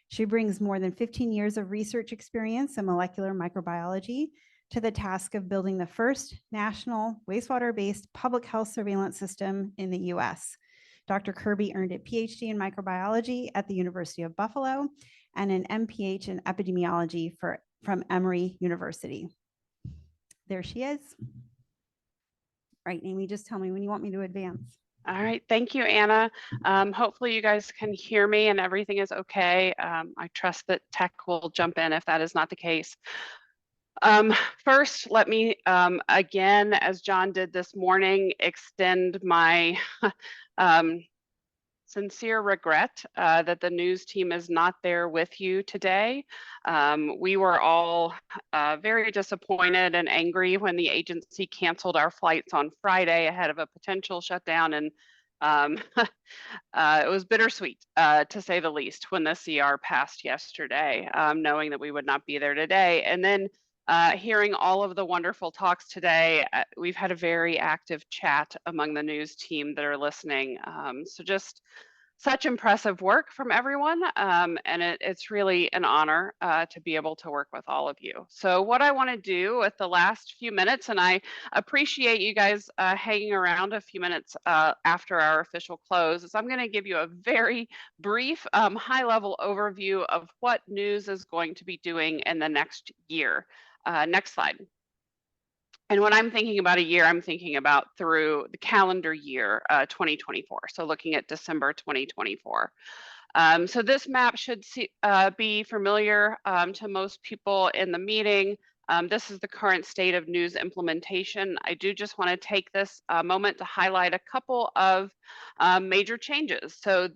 She brings more than 15 years of research experience in molecular microbiology to the task of building the first national wastewater-based public health surveillance system in the U.S. Dr. Kirby earned a PhD in microbiology at the University of Buffalo and an MPH in epidemiology from Emory University. There she is. Right, Amy, just tell me when you want me to advance. All right, thank you, Anna. Hopefully you guys can hear me and everything is okay. I trust that tech will jump in if that is not the case. First, let me, again, as John did this morning, extend my sincere regret that the news team is not there with you today. We were all very disappointed and angry when the agency canceled our flights on Friday ahead of a potential shutdown, and it was bittersweet, to say the least, when the CR passed yesterday, knowing that we would not be there today. And then hearing all of the wonderful talks today, we've had a very active chat among the news team that are listening. So just such impressive work from everyone, and it's really an honor to be able to work with all of you. So what I want to do with the last few minutes, and I appreciate you guys hanging around a few minutes after our official close, is I'm going to give you a very brief high-level overview of what news is going to be doing in the next year. Next slide. And when I'm thinking about a year, I'm thinking about through the calendar year 2024. So looking at December 2024. So this map should be familiar to most people in the meeting. This is the current state of news implementation. I do just want to take this moment to highlight a couple of major changes. So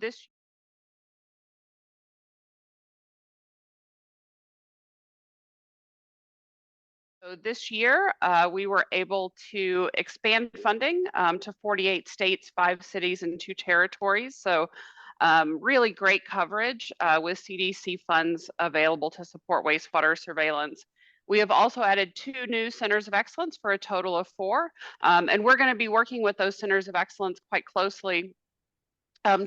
this year, we were able to expand funding to 48 states, 5 cities, and 2 territories. So really great coverage with CDC funds available to support wastewater surveillance. We have also added 2 new centers of excellence for a total of 4. And we're going to be working with those centers of excellence quite closely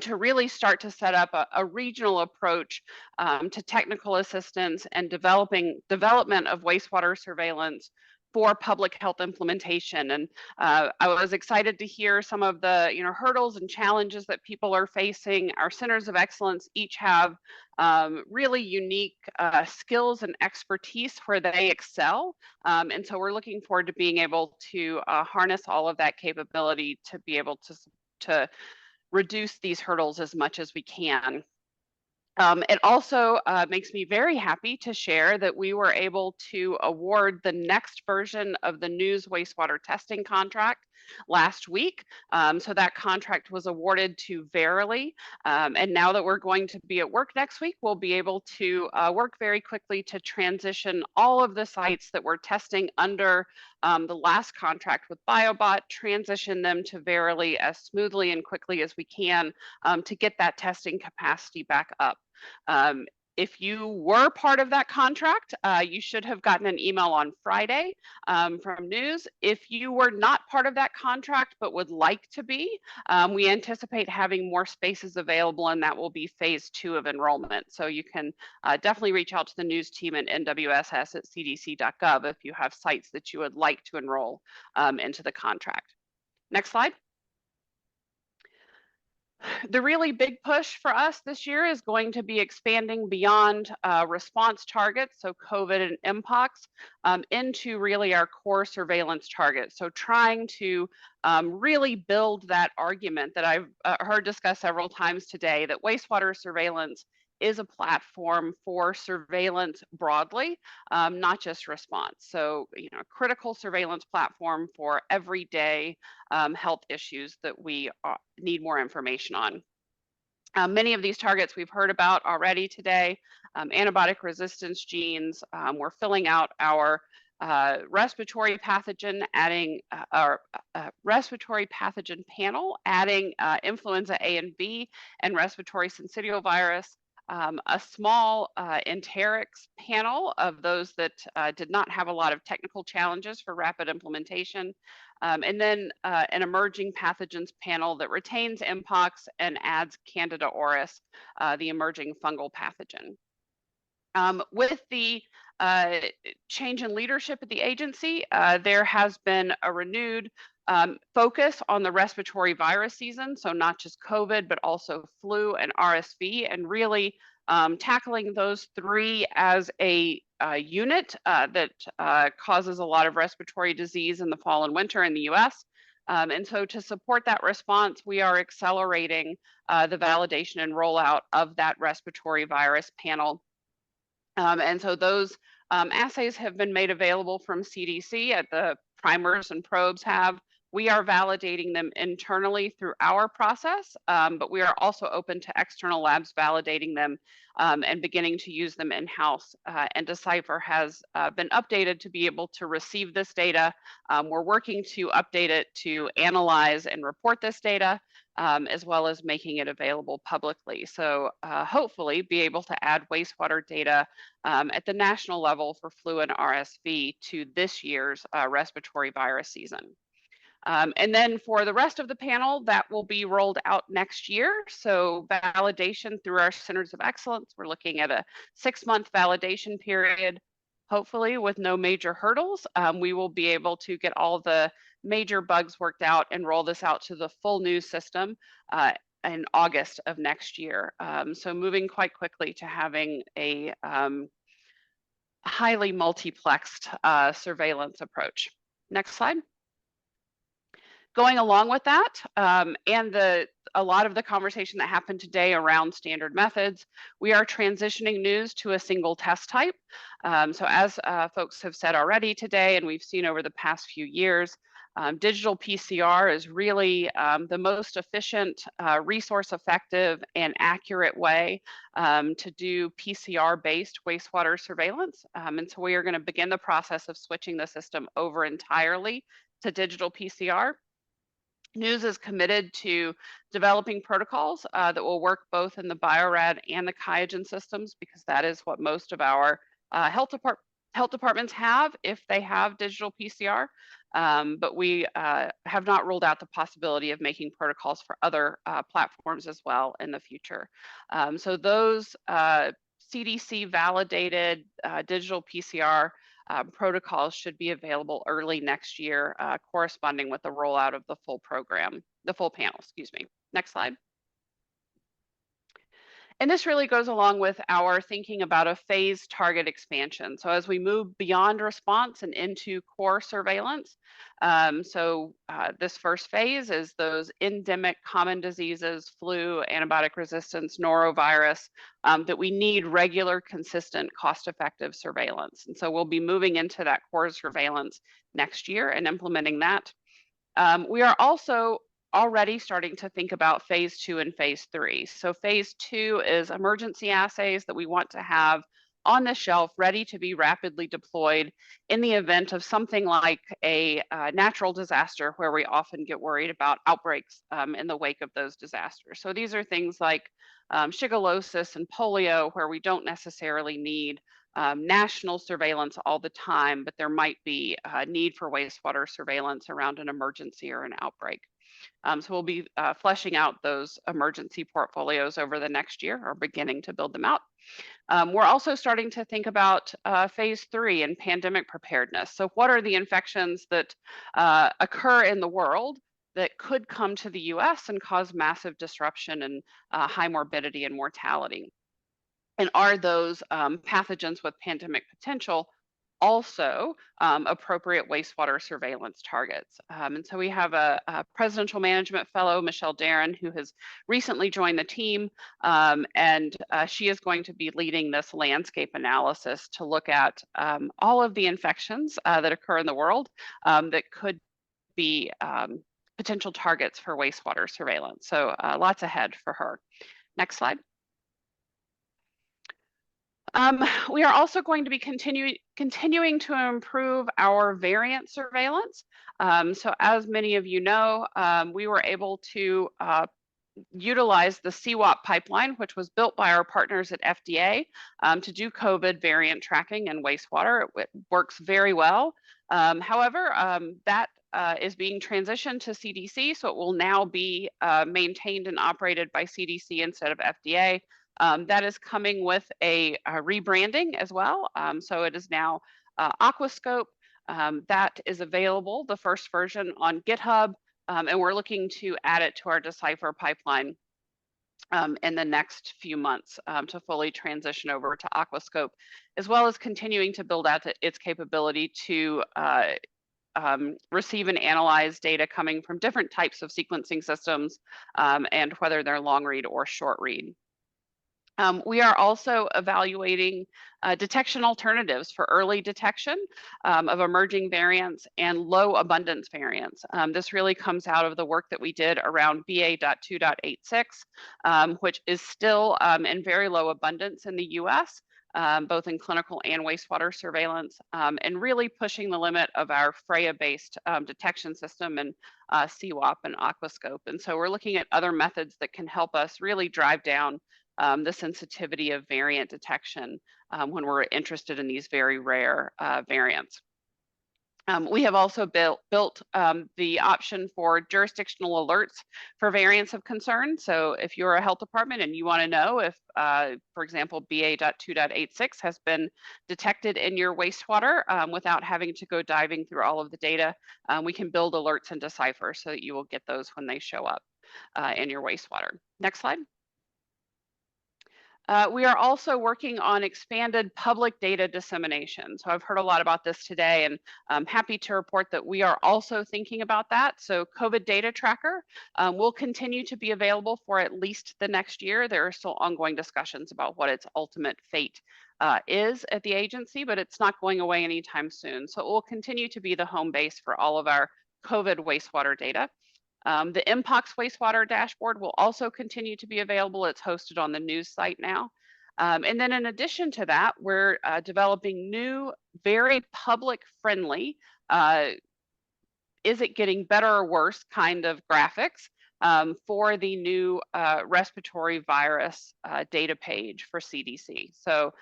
to really start to set up a regional approach to technical assistance and development of wastewater surveillance for public health implementation. And I was excited to hear some of the hurdles and challenges that people are facing. Our centers of excellence each have really unique skills and expertise where they excel. And so we're looking forward to being able to harness all of that capability to be able to reduce these hurdles as much as we can. It also makes me very happy to share that we were able to award the next version of the news wastewater testing contract last week. So that contract was awarded to Verily. And now that we're going to be at work next week, we'll be able to work very quickly to transition all of the sites that we're testing under the last contract with BioBot, transition them to Verily as smoothly and quickly as we can to get that testing capacity back up. If you were part of that contract, you should have gotten an email on Friday from news. If you were not part of that contract but would like to be, we anticipate having more spaces available, and that will be phase 2 of enrollment. So you can definitely reach out to the news team at NWSS at cdc.gov if you have sites that you would like to enroll into the contract. Next slide. The really big push for us this year is going to be expanding beyond response targets, so COVID and MPOX, into really our core surveillance targets. So trying to really build that argument that I've heard discussed several times today, that wastewater surveillance is a platform for surveillance broadly, not just response. So, a critical surveillance platform for everyday health issues that we need more information on. Many of these targets we've heard about already today, antibiotic resistance genes. We're filling out our respiratory pathogen, adding our respiratory pathogen panel, adding influenza A and B and respiratory syncytial virus. A small enterics panel of those that did not have a lot of technical challenges for rapid implementation, and then an emerging pathogens panel that retains MPOX and adds Candida auris, the emerging fungal pathogen. With the change in leadership at the agency, there has been a renewed focus on the respiratory virus season, so not just COVID, but also flu and RSV, and really tackling those three as a unit that causes a lot of respiratory disease in the fall and winter in the US. And so to support that response, we are accelerating the validation and rollout of that respiratory virus panel. And so those assays have been made available from CDC at the primers and probes have. We are validating them internally through our process, but we are also open to external labs validating them and beginning to use them in-house. And Decipher has been updated to be able to receive this data. We're working to update it to analyze and report this data, as well as making it available publicly. So hopefully be able to add wastewater data at the national level for flu and RSV to this year's respiratory virus season. And then for the rest of the panel, that will be rolled out next year. So validation through our centers of excellence, we're looking at a 6-month validation period. Hopefully with no major hurdles, we will be able to get all the major bugs worked out and roll this out to the full new system in August of next year. So moving quite quickly to having a highly multiplexed surveillance approach. Next slide. Going along with that, and a lot of the conversation that happened today around standard methods, we are transitioning news to a single test type. So as folks have said already today, and we've seen over the past few years, digital PCR is really the most efficient, resource effective, and accurate way to do PCR-based wastewater surveillance. And so we are going to begin the process of switching the system over entirely to digital PCR. News is committed to developing protocols that will work both in the Biorad and the QIAGEN systems, because that is what most of our health departments have if they have digital PCR. But we have not ruled out the possibility of making protocols for other platforms as well in the future. So those CDC validated digital PCR protocols should be available early next year, corresponding with the rollout of the full program, the full panel, excuse me. Next slide. And this really goes along with our thinking about a phased target expansion. So as we move beyond response and into core surveillance, this first phase is those endemic common diseases, flu, antibiotic resistance, norovirus, that we need regular, consistent, cost-effective surveillance. And so we'll be moving into that core surveillance next year and implementing that. We are also already starting to think about phase 2 and phase 3. So phase 2 is emergency assays that we want to have on the shelf ready to be rapidly deployed in the event of something like a natural disaster, where we often get worried about outbreaks in the wake of those disasters. So these are things like shigellosis and polio, where we don't necessarily need national surveillance all the time, but there might be a need for wastewater surveillance around an emergency or an outbreak. So we'll be fleshing out those emergency portfolios over the next year, or beginning to build them out. We're also starting to think about phase 3 and pandemic preparedness. So what are the infections that occur in the world that could come to the US and cause massive disruption and high morbidity and mortality? And are those pathogens with pandemic potential also appropriate wastewater surveillance targets? And so we have a presidential management fellow, Michelle Darren, who has recently joined the team, and she is going to be leading this landscape analysis to look at all of the infections that occur in the world that could be potential targets for wastewater surveillance. So lots ahead for her. Next slide. We are also going to be continuing to improve our variant surveillance. So as many of you know, we were able to utilize the CWAP pipeline, which was built by our partners at FDA to do COVID variant tracking and wastewater. It works very well. However, that is being transitioned to CDC, so it will now be maintained and operated by CDC instead of FDA. That is coming with a rebranding as well. So it is now Aquascope. That is available, the first version, on GitHub, and we're looking to add it to our Decipher pipeline in the next few months to fully transition over to Aquascope, as well as continuing to build out its capability to receive and analyze data coming from different types of sequencing systems and whether they're long read or short read. We are also evaluating detection alternatives for early detection of emerging variants and low abundance variants. This really comes out of the work that we did around BA.2.86, which is still in very low abundance in the US, both in clinical and wastewater surveillance, and really pushing the limit of our Freya-based detection system and CWAP and Aquascope. And so we're looking at other methods that can help us really drive down the sensitivity of variant detection when we're interested in these very rare variants. We have also built the option for jurisdictional alerts for variants of concern. So if you're a health department and you want to know if, for example, BA.2.86 has been detected in your wastewater without having to go diving through all of the data, we can build alerts in Decipher so that you will get those when they show up in your wastewater. Next slide. We are also working on expanded public data dissemination. So I've heard a lot about this today, and I'm happy to report that we are also thinking about that. So COVID data tracker will continue to be available for at least the next year. There are still ongoing discussions about what its ultimate fate is at the agency, but it's not going away anytime soon. So it will continue to be the home base for all of our COVID wastewater data. The MPOX wastewater dashboard will also continue to be available. It's hosted on the news site now. And then in addition to that, we're developing new, very public-friendly, is it getting better or worse kind of graphics for the new respiratory virus data page for CDC. So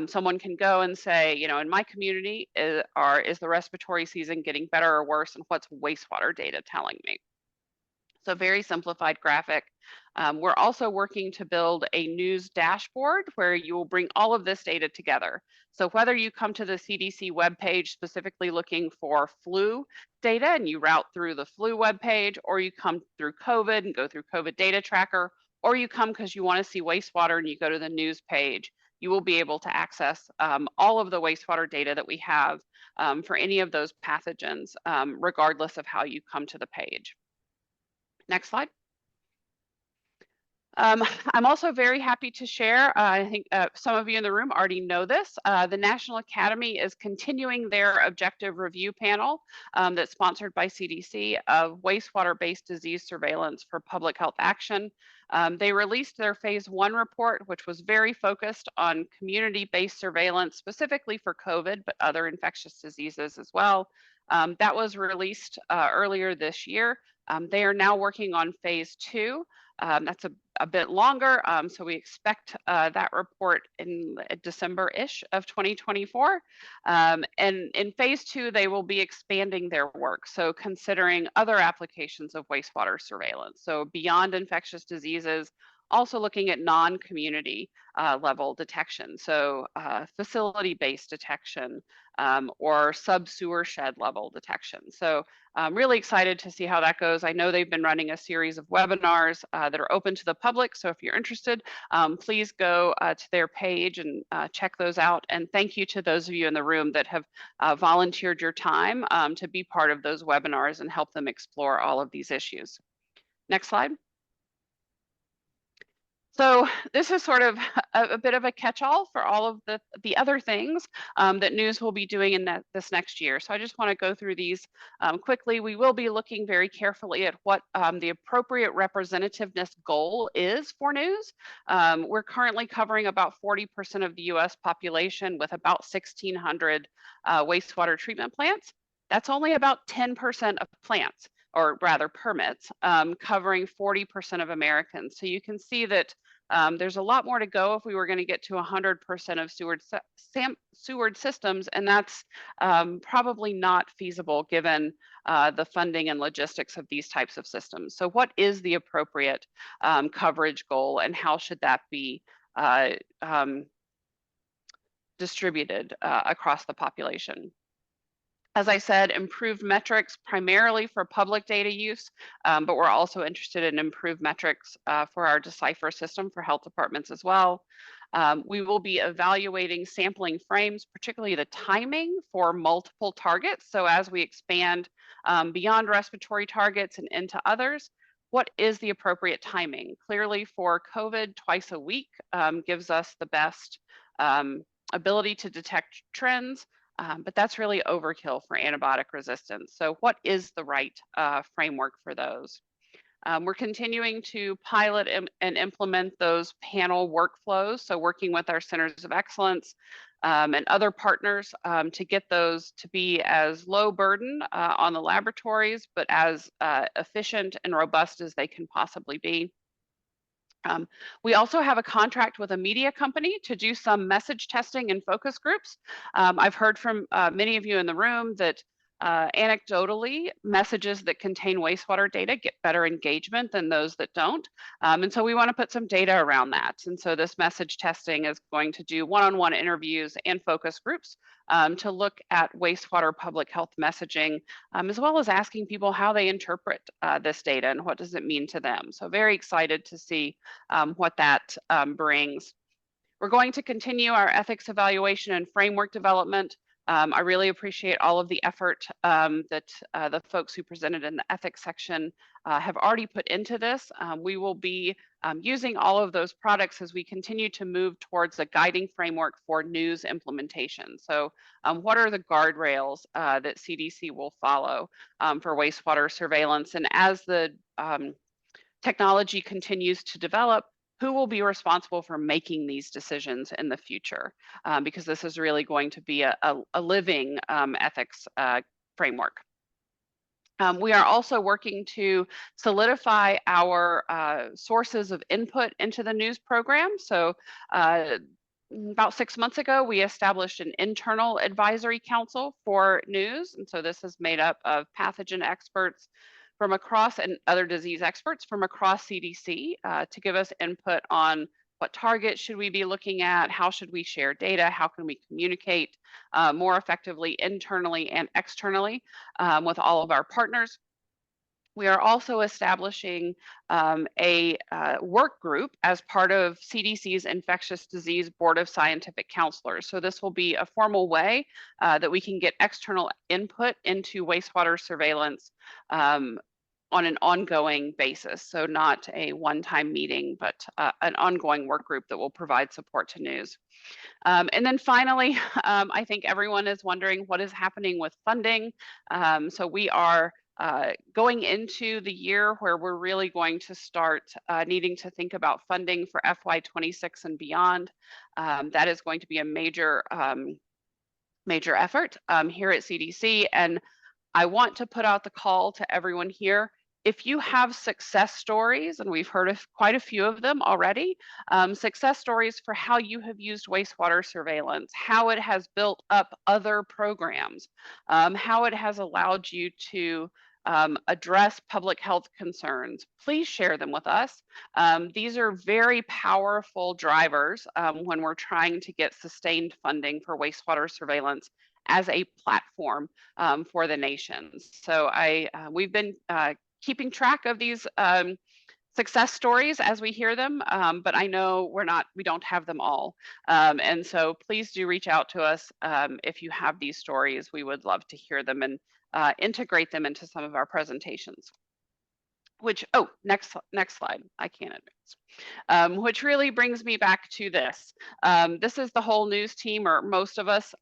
someone can go and say, you know, in my community, is the respiratory season getting better or worse, and what's wastewater data telling me? So very simplified graphic. We're also working to build a news dashboard where you will bring all of this data together. So whether you come to the CDC webpage specifically looking for flu data and you route through the flu webpage, or you come through COVID and go through COVID data tracker, or you come because you want to see wastewater and you go to the news page, you will be able to access all of the wastewater data that we have for any of those pathogens, regardless of how you come to the page. Next slide. I'm also very happy to share, I think some of you in the room already know this, the National Academy is continuing their objective review panel that's sponsored by CDC of wastewater-based disease surveillance for public health action. They released their phase 1 report, which was very focused on community-based surveillance, specifically for COVID, but other infectious diseases as well. That was released earlier this year. They are now working on phase 2. That's a bit longer, so we expect that report in December-ish of 2024. And in phase 2, they will be expanding their work, so considering other applications of wastewater surveillance. So beyond infectious diseases, also looking at non-community level detection, so facility-based detection or sub-sewer shed level detection. So I'm really excited to see how that goes. I know they've been running a series of webinars that are open to the public, so if you're interested, please go to their page and check those out. And thank you to those of you in the room that have volunteered your time to be part of those webinars and help them explore all of these issues. Next slide. So this is sort of a bit of a catch-all for all of the other things that news will be doing in this next year. So I just want to go through these quickly. We will be looking very carefully at what the appropriate representativeness goal is for news. We're currently covering about 40% of the US population with about 1,600 wastewater treatment plants. That's only about 10% of plants, or rather permits, covering 40% of Americans. So you can see that there's a lot more to go if we were going to get to 100% of sewered systems, and that's probably not feasible given the funding and logistics of these types of systems. So what is the appropriate coverage goal, and how should that be distributed across the population? As I said, improved metrics primarily for public data use, but we're also interested in improved metrics for our Decipher system for health departments as well. We will be evaluating sampling frames, particularly the timing for multiple targets. So as we expand beyond respiratory targets and into others, what is the appropriate timing? Clearly for COVID, twice a week gives us the best ability to detect trends. But that's really overkill for antibiotic resistance. So what is the right framework for those? We're continuing to pilot and implement those panel workflows. So working with our centers of excellence and other partners to get those to be as low burden on the laboratories, but as efficient and robust as they can possibly be. We also have a contract with a media company to do some message testing and focus groups. I've heard from many of you in the room that anecdotally, messages that contain wastewater data get better engagement than those that don't. And so we want to put some data around that. And so this message testing is going to do one-on-one interviews and focus groups to look at wastewater public health messaging, as well as asking people how they interpret this data and what does it mean to them. So very excited to see what that brings. We're going to continue our ethics evaluation and framework development. I really appreciate all of the effort that the folks who presented in the ethics section have already put into this. We will be using all of those products as we continue to move towards a guiding framework for news implementation. So what are the guardrails that CDC will follow for wastewater surveillance? And as the technology continues to develop, who will be responsible for making these decisions in the future? Because this is really going to be a living ethics framework. We are also working to solidify our sources of input into the news program. So about 6 months ago, we established an internal advisory council for news. And so this is made up of pathogen experts from across and other disease experts from across CDC to give us input on what targets should we be looking at, how should we share data, how can we communicate more effectively internally and externally with all of our partners. We are also establishing a work group as part of CDC's Infectious Disease Board of Scientific Counselors. So this will be a formal way that we can get external input into wastewater surveillance on an ongoing basis. So not a one-time meeting, but an ongoing work group that will provide support to news. And then finally, I think everyone is wondering what is happening with funding. So we are going into the year where we're really going to start needing to think about funding for FY26 and beyond. That is going to be a major effort here at CDC. And I want to put out the call to everyone here. If you have success stories, and we've heard of quite a few of them already, success stories for how you have used wastewater surveillance, how it has built up other programs, how it has allowed you to address public health concerns, please share them with us. These are very powerful drivers when we're trying to get sustained funding for wastewater surveillance as a platform for the nation. So we've been keeping track of these success stories as we hear them, but I know we don't have them all. And so please do reach out to us if you have these stories. We would love to hear them and integrate them into some of our presentations. Which, oh, next slide, I can't advance. Which really brings me back to this. This is the whole news team, or most of us.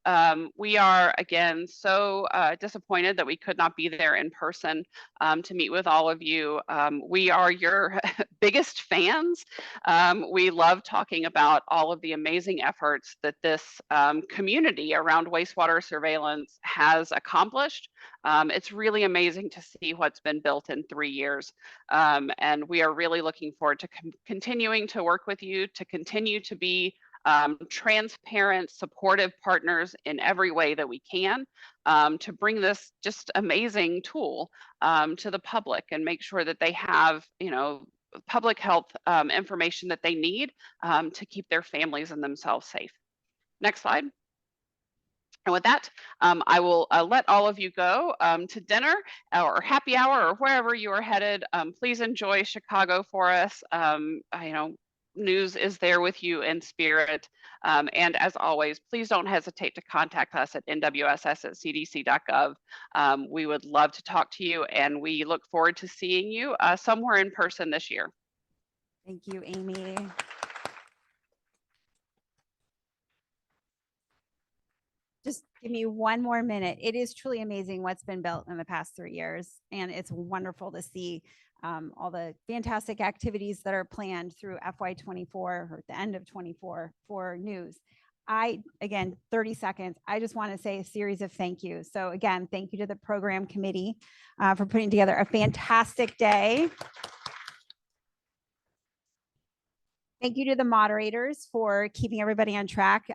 We are, again, so disappointed that we could not be there in person to meet with all of you. We are your biggest fans. We love talking about all of the amazing efforts that this community around wastewater surveillance has accomplished. It's really amazing to see what's been built in 3 years. And we are really looking forward to continuing to work with you, to continue to be transparent, supportive partners in every way that we can, to bring this just amazing tool to the public and make sure that they have, public health information that they need to keep their families and themselves safe. Next slide. And with that, I will let all of you go to dinner or happy hour or wherever you are headed. Please enjoy Chicago for us. News is there with you in spirit. And as always, please don't hesitate to contact us at nwss@cdc.gov. We would love to talk to you, and we look forward to seeing you somewhere in person this year. Thank you, Amy. Just give me one more minute. It is truly amazing what's been built in the past 3 years. And it's wonderful to see all the fantastic activities that are planned through FY24 or the end of 24 for news. Again, 30 seconds. I just want to say a series of thank yous. So again, thank you to the program committee for putting together a fantastic day. Thank you to the moderators for keeping everybody on track.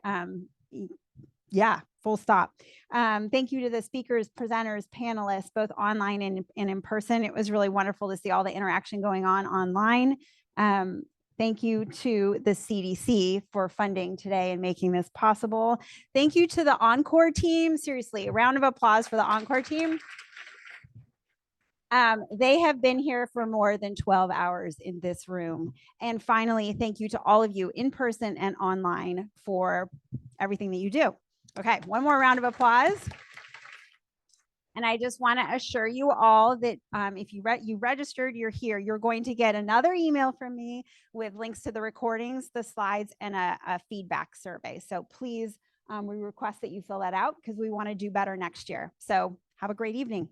Yeah, full stop. Thank you to the speakers, presenters, panelists, both online and in person. It was really wonderful to see all the interaction going on online. Thank you to the CDC for funding today and making this possible. Thank you to the Encore team. Seriously, a round of applause for the Encore team. They have been here for more than 12 hours in this room. And finally, thank you to all of you in person and online for everything that you do. Okay, one more round of applause. And I just want to assure you all that if you registered, you're here, you're going to get another email from me with links to the recordings, the slides, and a feedback survey. So please, we request that you fill that out because we want to do better next year. So have a great evening.